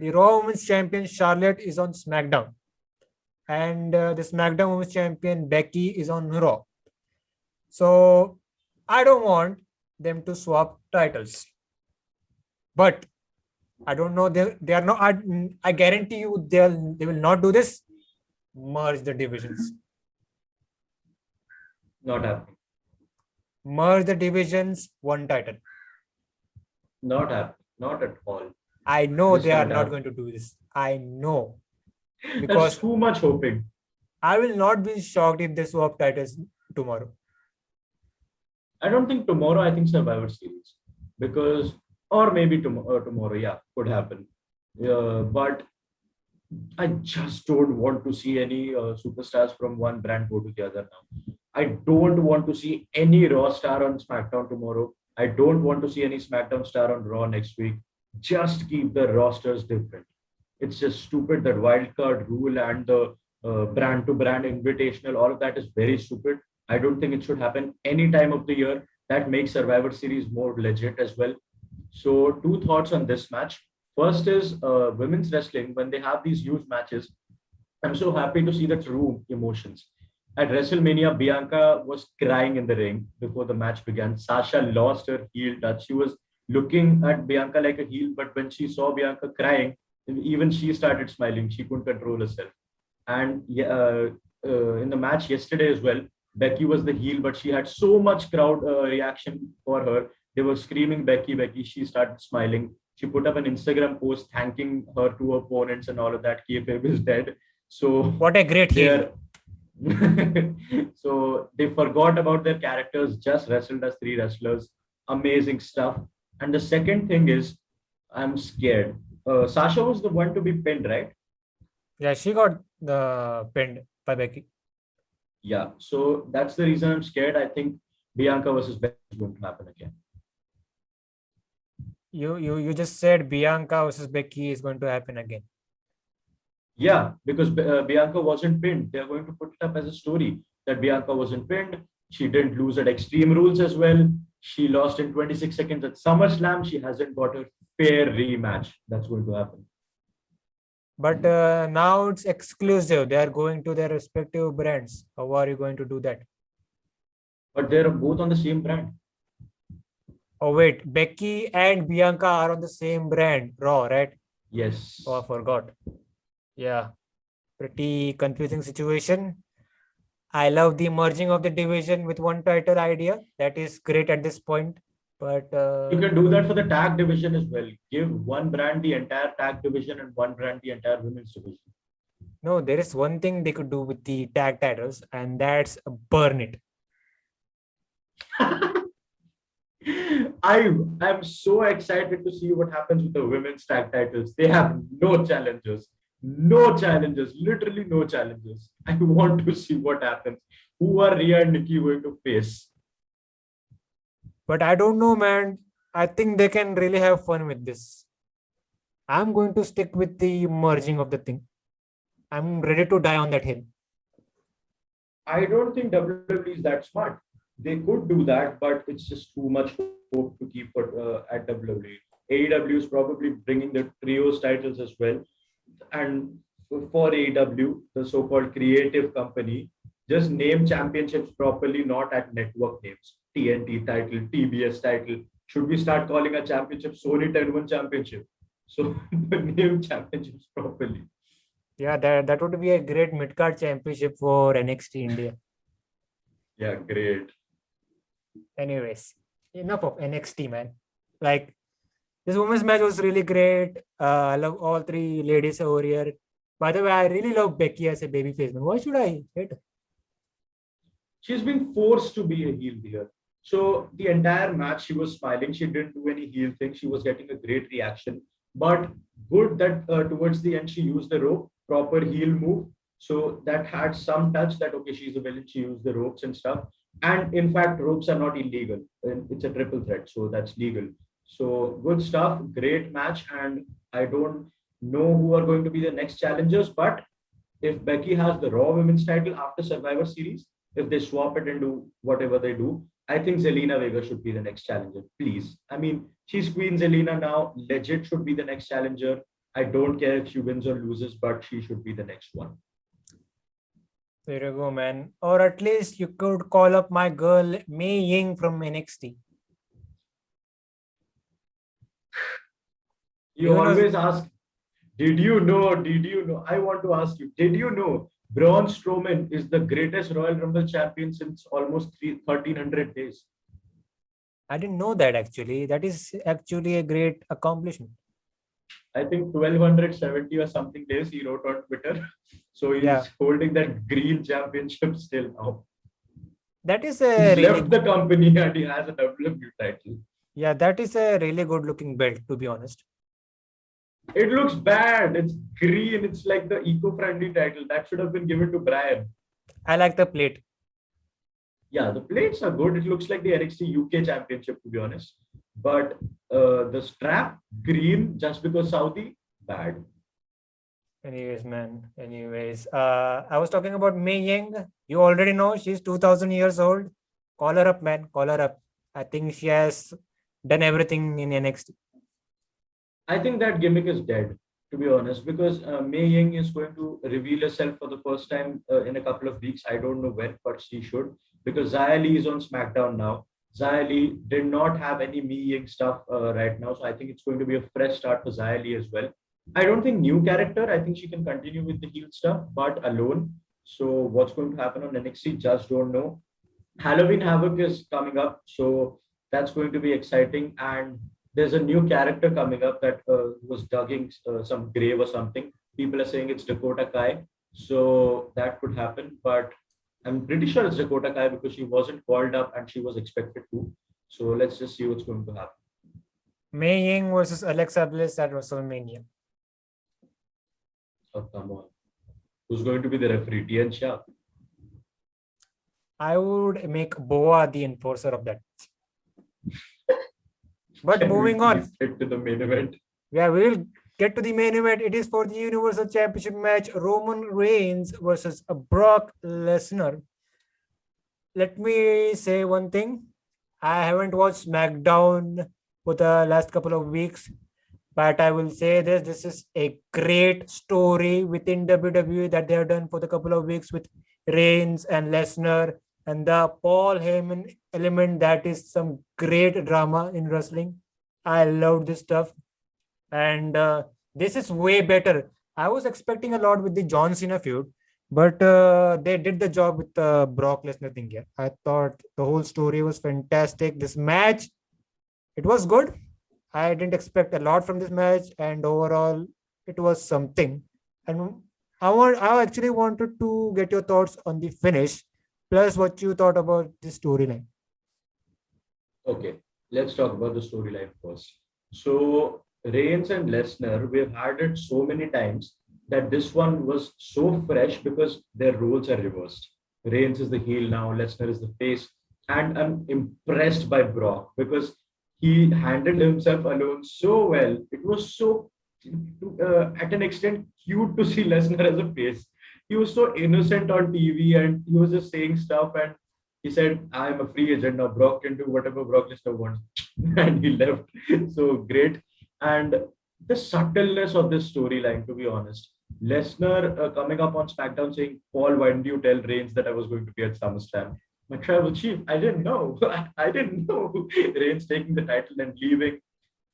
The Raw Women's Champion Charlotte is on SmackDown. And the SmackDown Women's Champion Becky is on Raw. So I don't want them to swap titles. But I don't know. They are not. I guarantee you they will not do this. Merge the divisions. Not happening. Merge the divisions. One title. Not happening. Not at all. I know This they are can't not happen. going to do this. I know. That's Because too much hoping. I will not be shocked if they swap titles tomorrow. I don't think tomorrow. I think Survivor Series because, or maybe tomorrow. Yeah, could happen. But I just don't want to see any superstars from one brand go to the other now. I don't want to see any Raw star on SmackDown tomorrow. I don't want to see any SmackDown star on Raw next week. Just keep the rosters different. It's just stupid that wildcard rule and the brand to brand invitational, all of that is very stupid. I don't think it should happen any time of the year. That makes Survivor Series more legit as well. So, two thoughts on this match. First is women's wrestling, when they have these huge matches, I'm so happy to see the true emotions. At WrestleMania, Bianca was crying in the ring before the match began. Sasha lost her heel touch. She was looking at Bianca like a heel, but when she saw Bianca crying, even she started smiling. She couldn't control herself. And in the match yesterday as well, Becky was the heel, but she had so much crowd reaction for her. They were screaming Becky, Becky. She started smiling. She put up an Instagram post thanking her two opponents and all of that. Kayfabe is dead. So What a great heel. they're so they forgot about their characters, just wrestled as three wrestlers. Amazing stuff. And the second thing is, I'm scared. Sasha was the one to be pinned, right? Yeah, she got the pinned by Becky. Yeah. So that's the reason I'm scared. I think Bianca versus Becky is going to happen again. You just said Bianca versus Becky is going to happen again. Yeah, because Bianca wasn't pinned. They're going to put it up as a story that Bianca wasn't pinned. She didn't lose at Extreme Rules as well. She lost in 26 seconds at SummerSlam. She hasn't got a fair rematch. That's going to happen. But now it's exclusive. They are going to their respective brands. How are you going to do that? But they're both on the same brand. Oh, wait. Becky and Bianca are on the same brand, Raw, right? Yes. Oh, I forgot. Yeah. Pretty confusing situation. I love the merging of the division with one title idea. That is great at this point. But You can do that for the tag division as well. Give one brand the entire tag division and one brand the entire women's division. no, there is one thing they could do with the tag titles, and that's burn it. I'm so excited to see what happens with the women's tag titles. They have no challenges. No challenges. Literally no challenges. I want to see what happens. Who are Rhea and Nikki going to face? But I don't know, man. I think they can really have fun with this. I'm going to stick with the merging of the thing. I'm ready to die on that hill. I don't think WWE is that smart. They could do that, but it's just too much hope to keep at WWE. AEW is probably bringing the trios titles as well. And for AEW, the so-called creative company, just name championships properly, not at network names. TNT title, TBS title. Should we start calling a championship Sony 10-1 championship? So name championships properly. Yeah, that would be a great mid-card championship for NXT India. Yeah, great. Anyways, enough of NXT, man. Like, this women's match was really great. I love all three ladies over here. By the way, I really love Becky as a babyface. Why should I hate her? She's been forced to be a heel here. So the entire match, she was smiling. She didn't do any heel thing. She was getting a great reaction. But good that towards the end, she used the rope, proper heel move. So that had some touch that, okay, she's a villain. She used the ropes and stuff. And in fact, ropes are not illegal. It's a triple threat. So that's legal. So good stuff. Great match. And I don't know who are going to be the next challengers. But if Becky has the Raw Women's title after Survivor Series, if they swap it and do whatever they do, I think Zelina Vega should be the next challenger. Please. I mean, she's Queen Zelina now. Legit should be the next challenger. I don't care if she wins or loses, but she should be the next one. There you go, man. Or at least you could call up my girl Mei Ying from NXT. You You know, always ask, did you know? Did you know? I want to ask you, did you know Braun Strowman is the greatest Royal Rumble champion since almost 1300 days? I didn't know that actually. That is actually a great accomplishment. I think 1270 or something days he wrote on Twitter. So Yeah, he's holding that green championship still now. that is a He's really left the company and he has a WWE title. yeah, that is a really good looking belt, to be honest. It looks bad. It's green. It's like the eco-friendly title. That should have been given to Brian. I like the plate. Yeah, the plates are good. It looks like the NXT UK Championship, to be honest. But the strap, green, just because Saudi, bad. Anyways, man. Anyways, I was talking about Mei Ying. You already know she's 2000 years old. Call her up, man. Call her up. I think she has done everything in NXT. I think that gimmick is dead, to be honest, because Mei Ying is going to reveal herself for the first time in a couple of weeks. I don't know when, but she should, because Xia Li is on SmackDown now. Xia Li did not have any Mei Ying stuff right now, so I think it's going to be a fresh start for Xia Li as well. I don't think new character. I think she can continue with the heel stuff, but alone. So what's going to happen on NXT? Just don't know. Halloween Havoc is coming up, so that's going to be exciting. And there's a new character coming up that was digging some grave or something. People are saying it's Dakota Kai, so that could happen. But I'm pretty sure it's Dakota Kai because she wasn't called up and she was expected to. So let's just see what's going to happen. Mei Ying versus Alexa Bliss at WrestleMania. Oh, come on. Who's going to be the referee? Tian Sha. I would make Boa the enforcer of that. But Can we moving on. please get to the main event? Yeah, we will get to the main event. It is for the Universal Championship match Roman Reigns versus Brock Lesnar. Let me say one thing. I haven't watched SmackDown for the last couple of weeks, but I will say this. This is a great story within WWE that they have done for the couple of weeks with Reigns and Lesnar and the Paul Heyman element. That is some great drama in wrestling. I love this stuff. And this is way better. I was expecting a lot with the John Cena feud, but they did the job with the Brock Lesnar thing here. I thought the whole story was fantastic. This match, it was good. I didn't expect a lot from this match, and overall, it was something. And I actually wanted to get your thoughts on the finish, plus what you thought about the storyline. Okay, let's talk about the storyline first. So Reigns and Lesnar, we've had it so many times that this one was so fresh because their roles are reversed. Reigns is the heel now, Lesnar is the face, and I'm impressed by Brock because he handled himself alone so well. It was so, at an extent, cute to see Lesnar as a face. He was so innocent on TV and he was just saying stuff and he said, I'm a free agent now. Brock can do whatever Brock Lesnar wants. And he left. So great. And the subtleness of this storyline, to be honest. Lesnar coming up on SmackDown saying, Paul, why didn't you tell Reigns that I was going to be at SummerSlam? My tribal chief, I didn't know. I didn't know. Reigns taking the title and leaving.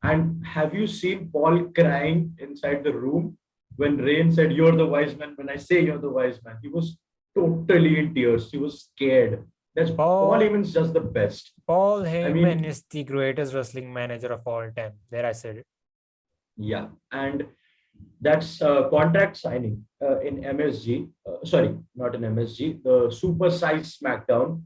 And have you seen Paul crying inside the room when Reigns said, You're the wise man? When I say you're the wise man, he was totally in tears. He was scared. That's Paul Paul Heyman's just the best. Paul I Heyman mean, is the greatest wrestling manager of all time. There I said it. yeah. And that's contract signing in MSG. Sorry, not in MSG, the super size SmackDown.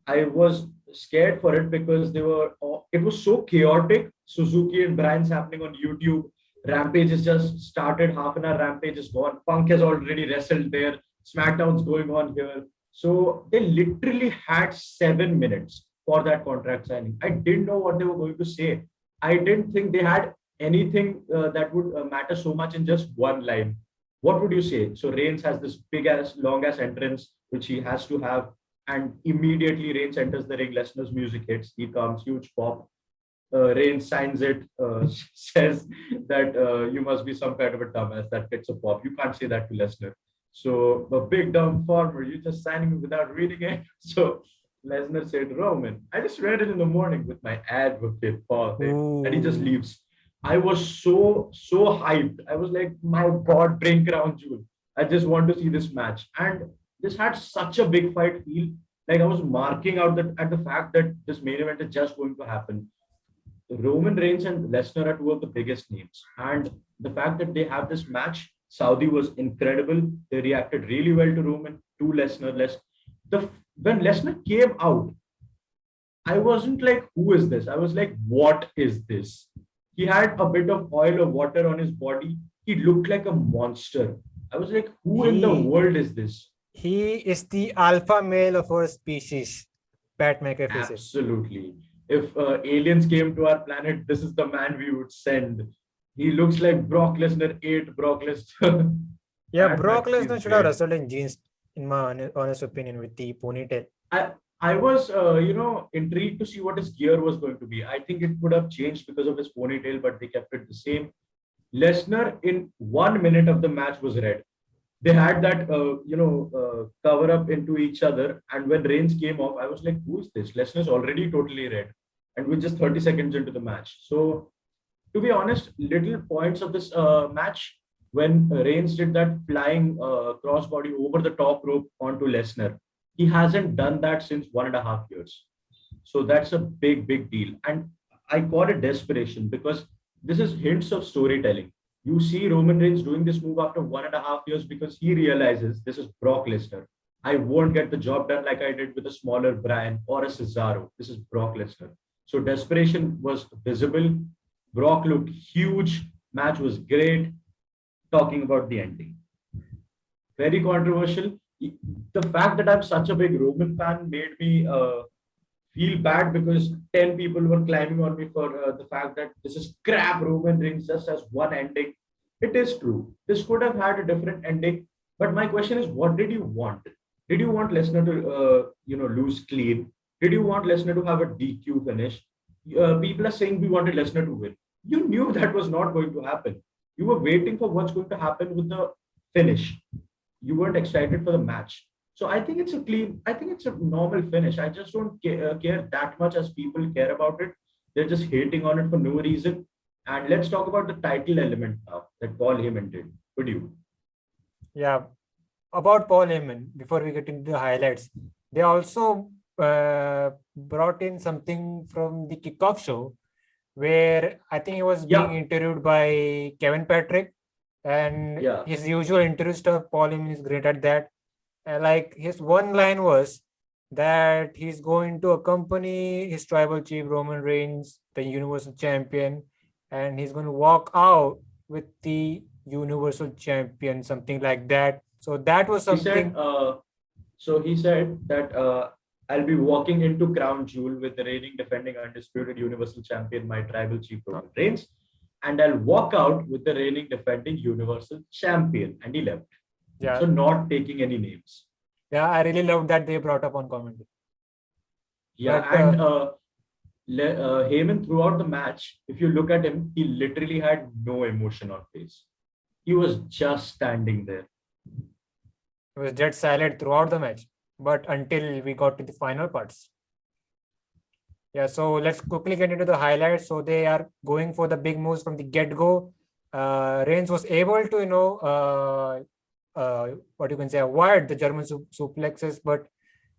I was scared for it because it was so chaotic. Suzuki and Bryan's happening on YouTube. Rampage has just started, half an hour Rampage is gone. Punk has already wrestled there. SmackDown's going on here. So they literally had 7 minutes for that contract signing. I didn't know what they were going to say. I didn't think they had anything that would matter so much in just one line. What would you say? So Reigns has this big ass, long ass entrance, which he has to have, and immediately Reigns enters the ring. Lesnar's music hits. He comes, huge pop. Reigns signs it, says that you must be some kind of a dumbass that gets a pop. You can't say that to Lesnar. So a big dumb farmer, you just signing me without reading it. So Lesnar said, Roman, I just read it in the morning with my advocate, Paul, and he just Ooh. leaves. I was so hyped. I was like, my God, bring Crown Jewel. I just want to see this match. And this had such a big fight feel. Like I was marking out that at the fact that this main event is just going to happen. Roman Reigns and Lesnar are two of the biggest names. And the fact that they have this match, Saudi was incredible. They reacted really well to Roman, to Lesnar. When Lesnar came out, I wasn't like, who is this? I was like, what is this? He had a bit of oil or water on his body. He looked like a monster. I was like, who in the He world is this? he is the alpha male of our species. Pat McAfee says. Absolutely. If aliens came to our planet, this is the man we would send. He looks like Brock Lesnar ate Brock Lesnar. Yeah, Pat Brock McAfee is Lesnar should have great. wrestled in jeans, in my honest opinion, with the ponytail. I I was intrigued to see what his gear was going to be. I think it would have changed because of his ponytail, but they kept it the same. Lesnar in 1 minute of the match was red. They had that cover up into each other, and when Reigns came off, I was like, "Who's this?" Lesnar's already totally red, and we're just 30 seconds into the match. So, to be honest, little points of this match when Reigns did that flying crossbody over the top rope onto Lesnar. He hasn't done that since 1.5 years. So that's a big deal. And I call it desperation because this is hints of storytelling. You see Roman Reigns doing this move after 1.5 years because he realizes this is Brock Lesnar. I won't get the job done like I did with a smaller Bryan or a Cesaro. This is Brock Lesnar. So desperation was visible. Brock looked huge. Match was great. Talking about the ending. Very controversial. The fact that I'm such a big Roman fan made me feel bad because 10 people were climbing on me for the fact that this is crap. Roman Reigns just has one ending. It is true. This could have had a different ending. But my question is, what did you want? Did you want Lesnar to, lose clean? Did you want Lesnar to have a DQ finish? People are saying we wanted Lesnar to win. You knew that was not going to happen. You were waiting for what's going to happen with the finish. You weren't excited for the match. So I think it's a clean, I think it's a normal finish. I just don't care that much as people care about it. They're just hating on it for no reason. And let's talk about the title element now that Paul Heyman did. Would you? Yeah, about Paul Heyman, before we get into the highlights, they also brought in something from the kickoff show where I think he was being Yeah, interviewed by Kevin Patrick, and yeah. his usual interview stuff. Paul Heyman is great at that. Like his one line was that he's going to accompany his tribal chief Roman Reigns, the Universal Champion, and he's going to walk out with the Universal Champion, something like that. So that was He said, something. he said that I'll be walking into Crown Jewel with the reigning, defending, undisputed Universal Champion, my tribal chief Roman Reigns, and I'll walk out with the reigning, defending Universal Champion. And he left. Yeah, So not taking any names. yeah, I really loved that they brought up on commentary. Yeah, But and Heyman throughout the match, if you look at him, he literally had no emotion on face. He was just standing there. it was dead silent throughout the match. But until we got to the final parts. Yeah, so let's quickly get into the highlights. So they are going for the big moves from the get-go. Reigns was able to, what you can say, avoid the German suplexes, but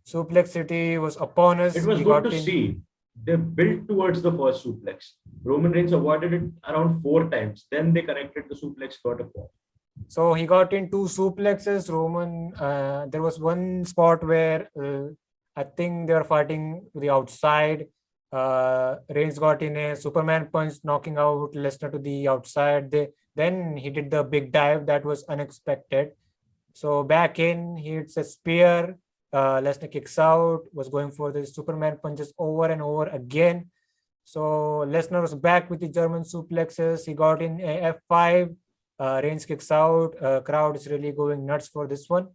Suplex City was upon us. It was He good got to in. see. They built towards the first suplex. Roman Reigns avoided it around 4 times. Then they connected the suplex, got a fall. So he got in two suplexes. Roman, there was one spot where I think they were fighting to the outside. Reigns got in a Superman punch, knocking out Lesnar to the outside. Then he did the big dive that was unexpected. So back in, he hits a spear. Lesnar kicks out, was going for the Superman punches over and over again. So Lesnar was back with the German suplexes. He got in a F5. Reigns kicks out. Crowd is really going nuts for this one.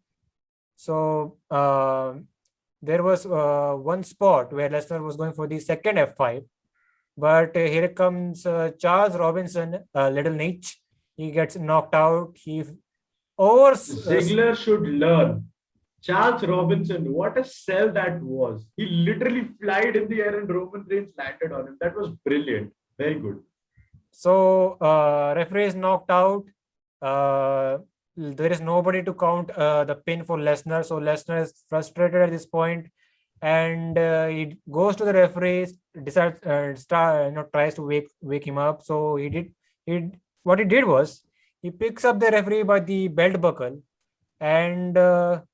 So there was one spot where Lesnar was going for the second F5. But here comes Charles Robinson, Little Nate. He gets knocked out. He Ziggler should learn. Charles Robinson, what a sell that was. He literally flied in the air and Roman Reigns landed on him. That was brilliant. Very good. So referee is knocked out. There is nobody to count the pin for Lesnar. So Lesnar is frustrated at this point, and he goes to the referee, decides, tries to wake him up. So what he did was he picks up the referee by the belt buckle and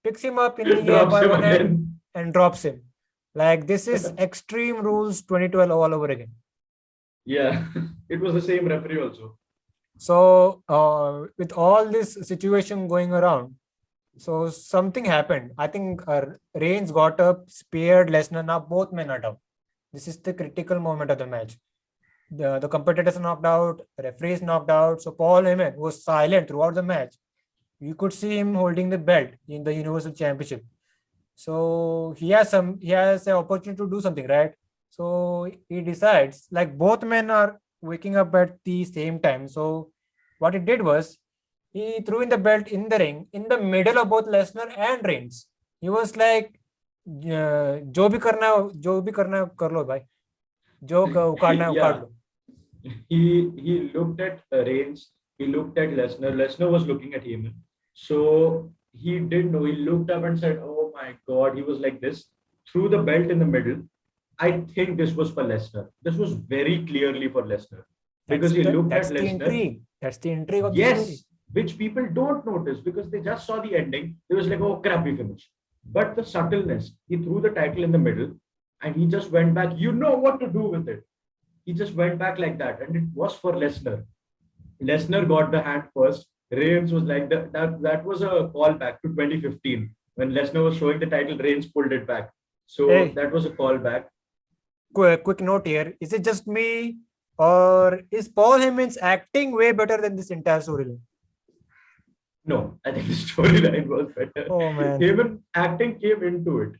picks him up in the air by one hand and drops him. Like, this is Extreme Rules 2012 all over again. Yeah, it was the same referee also. So with all this situation going around, so something happened. I think Reigns got up, speared Lesnar. Now both men are down. This is the critical moment of the match. The competitors are knocked out, referee is knocked out. So Paul Heyman was silent throughout the match. You could see him holding the belt in the Universal Championship. So he has an opportunity to do something, right? So he decides, like, both men are waking up at the same time. So what he did was he threw in the belt in the ring in the middle of both Lesnar and Reigns. He was like, जो भी करना कर लो भाई, जो उखाड़ना है उखाड़ लो. He looked at Reigns, he looked at Lesnar. Lesnar was looking at him. So he didn't know. He looked up and said, "Oh my God!" He was like this, threw the belt in the middle. I think this was for Lesnar. This was very clearly for Lesnar because he looked at Lesnar. That's the intrigue of the story. Which people don't notice because they just saw the ending. It was like, "Oh crap, we finished." But the subtleness, he threw the title in the middle, and he just went back. You know what to do with it. He just went back like that, and it was for Lesnar. Lesnar got the hand first. Reigns was like that was a callback to 2015 when Lesnar was showing the title. Reigns pulled it back, so that was a callback. Quick note here: is it just me, or is Paul Heyman's acting way better than this entire storyline? No, I think the storyline was better. Oh man, Heyman acting came into it.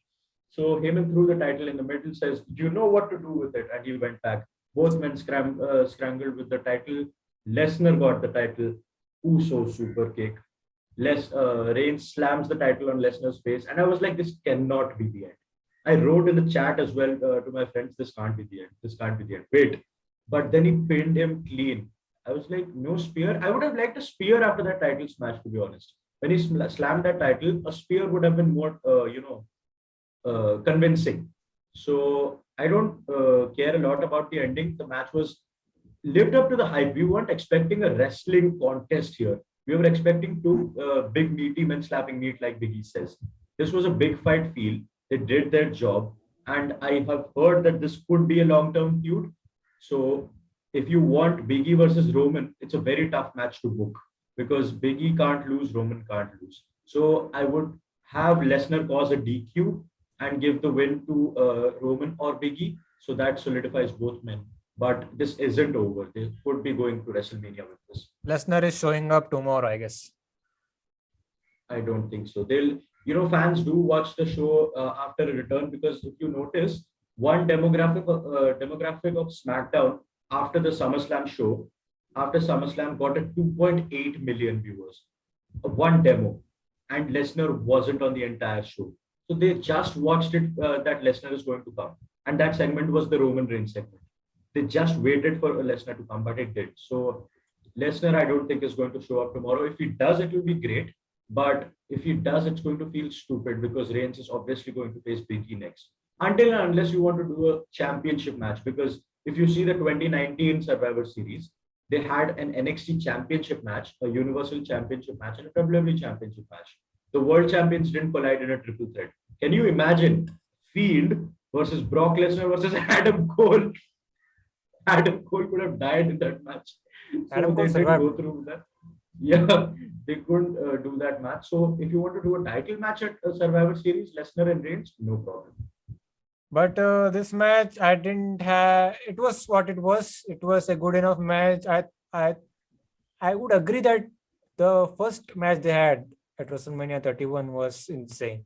So Heyman threw the title in the middle, says, "Do you know what to do with it?" And he went back. Both men scrambled with the title. Lesnar got the title. Uso super kick. Reigns slams the title on Lesnar's face. And I was like, this cannot be the end. I wrote in the chat as well to my friends, this can't be the end. This can't be the end. Wait. But then he pinned him clean. I was like, no spear. I would have liked a spear after that title smash, to be honest. When he slammed that title, a spear would have been more, convincing. So I don't care a lot about the ending. The match was lived up to the hype. We weren't expecting a wrestling contest here. We were expecting two big meaty men slapping meat, like Biggie says. This was a big fight feel. They did their job. And I have heard that this could be a long-term feud. So if you want Biggie versus Roman, it's a very tough match to book because Biggie can't lose, Roman can't lose. So I would have Lesnar cause a DQ and give the win to Roman or Biggie. So that solidifies both men. But this isn't over. They could be going to WrestleMania with this. Lesnar is showing up tomorrow, I guess. I don't think so. Fans do watch the show after a return because if you notice, one demographic of Smackdown after the SummerSlam show, after SummerSlam got a 2.8 million viewers. One demo. And Lesnar wasn't on the entire show. So they just watched it that Lesnar is going to come. And that segment was the Roman Reigns segment. They just waited for Lesnar to come, but it did. So Lesnar, I don't think is going to show up tomorrow. If he does, it will be great. But if he does, it's going to feel stupid because Reigns is obviously going to face Biggie next. Until and unless you want to do a championship match. Because if you see the 2019 Survivor Series, they had an NXT championship match, a Universal Championship match, and a WWE Championship match. The world champions didn't collide in a triple threat. Can you imagine Fiend versus Brock Lesnar versus Adam Cole? Adam Cole could have died in that match. Adam Cole survived. Go through that. Yeah, they couldn't do that match. So if you want to do a title match at a Survivor Series, Lesnar and Reigns, no problem. But this match, I didn't have. It was what it was. It was a good enough match. I would agree that the first match they had at WrestleMania 31 was insane.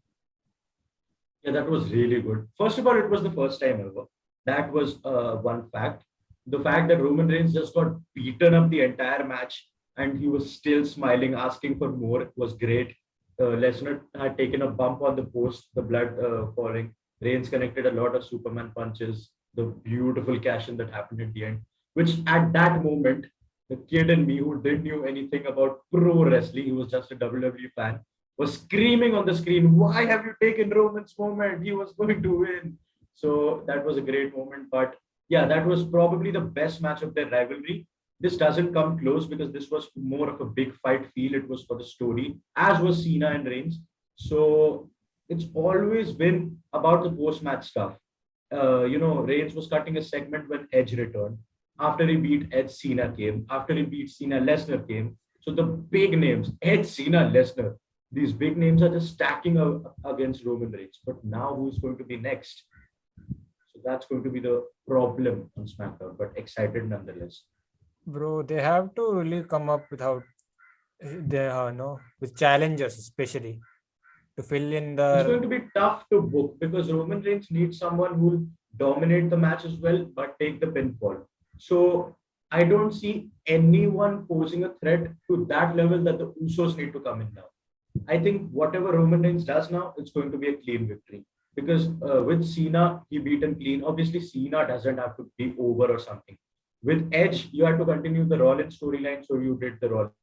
Yeah, that was really good. First of all, it was the first time ever. That was one fact. The fact that Roman Reigns just got beaten up the entire match and he was still smiling, asking for more. It was great. Lesnar had taken a bump on the post, the blood falling. Reigns connected a lot of Superman punches, the beautiful cash in that happened at the end, which at that moment, the kid in me who didn't know anything about pro wrestling, he was just a WWE fan, was screaming on the screen, "Why have you taken Roman's moment? He was going to win." So that was a great moment. But yeah, that was probably the best match of their rivalry. This doesn't come close because this was more of a big fight feel. It was for the story, as was Cena and Reigns. So it's always been about the post-match stuff. Reigns was cutting a segment when Edge returned. After he beat Edge, Cena came. After he beat Cena, Lesnar came. So the big names, Edge, Cena, Lesnar, these big names are just stacking against Roman Reigns. But now who's going to be next? So that's going to be the problem on SmackDown, but excited nonetheless. Bro, they have to really come up without they no with challenges, especially to fill in It's going the. to be tough to book because Roman Reigns needs someone who will dominate the match as well, but take the pinfall. So I don't see anyone posing a threat to that level that the Usos need to come in now. I think whatever Roman Reigns does now, it's going to be a clean victory. Because with Cena, he beat him clean. Obviously, Cena doesn't have to be over or something. With Edge, you had to continue the Rollins storyline, so you did the Rollins.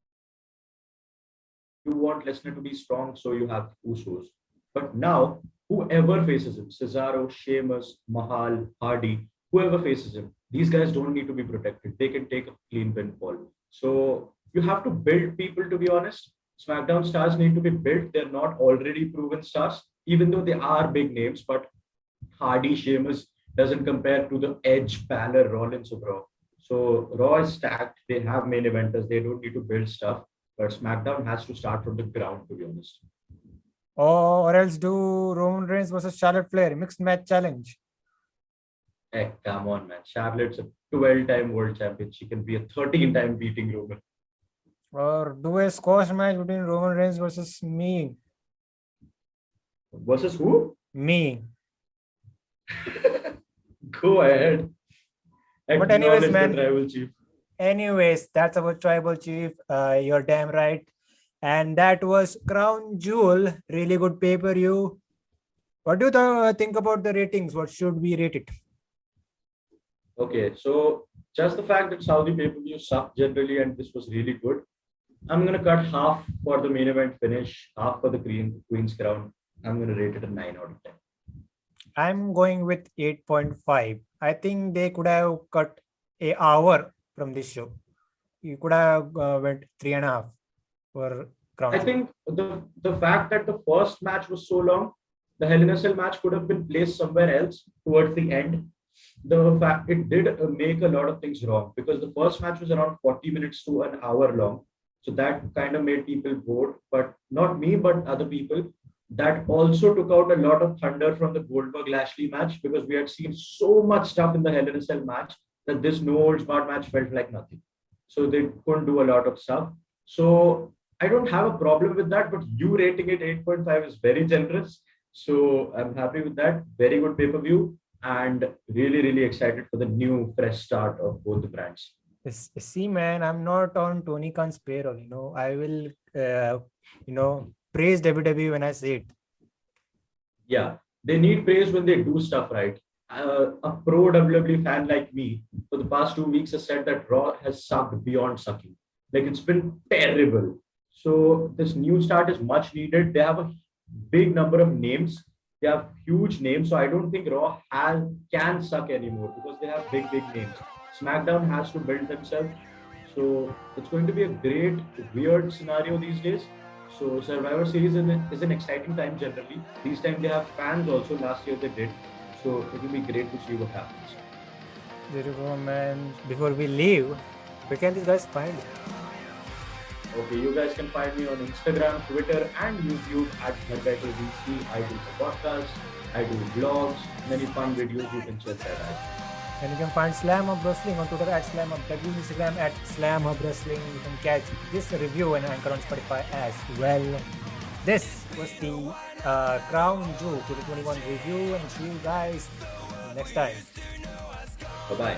You want Lesnar to be strong, so you have Usos. But now, whoever faces him, Cesaro, Sheamus, Mahal, Hardy, whoever faces him, these guys don't need to be protected. They can take a clean pinfall. So you have to build people, to be honest. SmackDown stars need to be built. They're not already proven stars, even though they are big names. But Hardy, Sheamus doesn't compare to the Edge, Balor, Rollins of Raw. So Raw is stacked. They have main eventers. They don't need to build stuff. But SmackDown has to start from the ground, to be honest. Or else do Roman Reigns versus Charlotte Flair mixed match challenge. Hey, come on, man. Charlotte's a 12-time world champion. She can be a 13-time beating Roman. Or do a squash match between Roman Reigns versus me. Versus who? Me. Go ahead. But anyways, Acknowledge man. the tribal chief. Anyways, that's our tribal chief. You're damn right. And that was Crown Jewel. Really good pay-per-view. What do you think about the ratings? What should we rate it? Okay, so just the fact that Saudi pay-per-view sucked generally and this was really good, I'm going to cut half for the main event finish, half for the Queen's Crown. I'm going to rate it a 9 out of 10. I'm going with 8.5. I think they could have cut an hour from this show. You could have went 3.5 for Crown. I think the fact that the first match was so long, the Hell in a Cell match could have been placed somewhere else towards the end. The fact it did make a lot of things wrong because the first match was around 40 minutes to an hour long. So that kind of made people bored, but not me, but other people. That also took out a lot of thunder from the Goldberg Lashley match because we had seen so much stuff in the Hell in a Cell match that this no holds barred match felt like nothing. So they couldn't do a lot of stuff. So I don't have a problem with that, but you rating it 8.5 is very generous. So I'm happy with that. Very good pay-per-view and really, really excited for the new fresh start of both the brands. See, man, I'm not on Tony Khan's payroll. I will, praise WWE when I say it. Yeah, they need praise when they do stuff right. A pro WWE fan like me for the past 2 weeks has said that Raw has sucked beyond sucking. Like it's been terrible. So this new start is much needed. They have a big number of names. They have huge names. So I don't think Raw can suck anymore because they have big names. SmackDown has to build themselves. So it's going to be a great, weird scenario these days. So Survivor Series is an exciting time generally. This time they have fans also. Last year they did. So it will be great to see what happens. There you go, man. Before we leave, where can these guys find you? Okay, you guys can find me on Instagram, Twitter, and YouTube at RKBROS. I do podcasts, I do vlogs, many fun videos. You can check that out. And you can find Slamhub Wrestling on Twitter at Slamhub, Instagram at Slamhub Wrestling. You can catch this review and Anchor on Spotify as well. This was the Crown Jewel 2021 review, and see you guys next time. Bye-bye.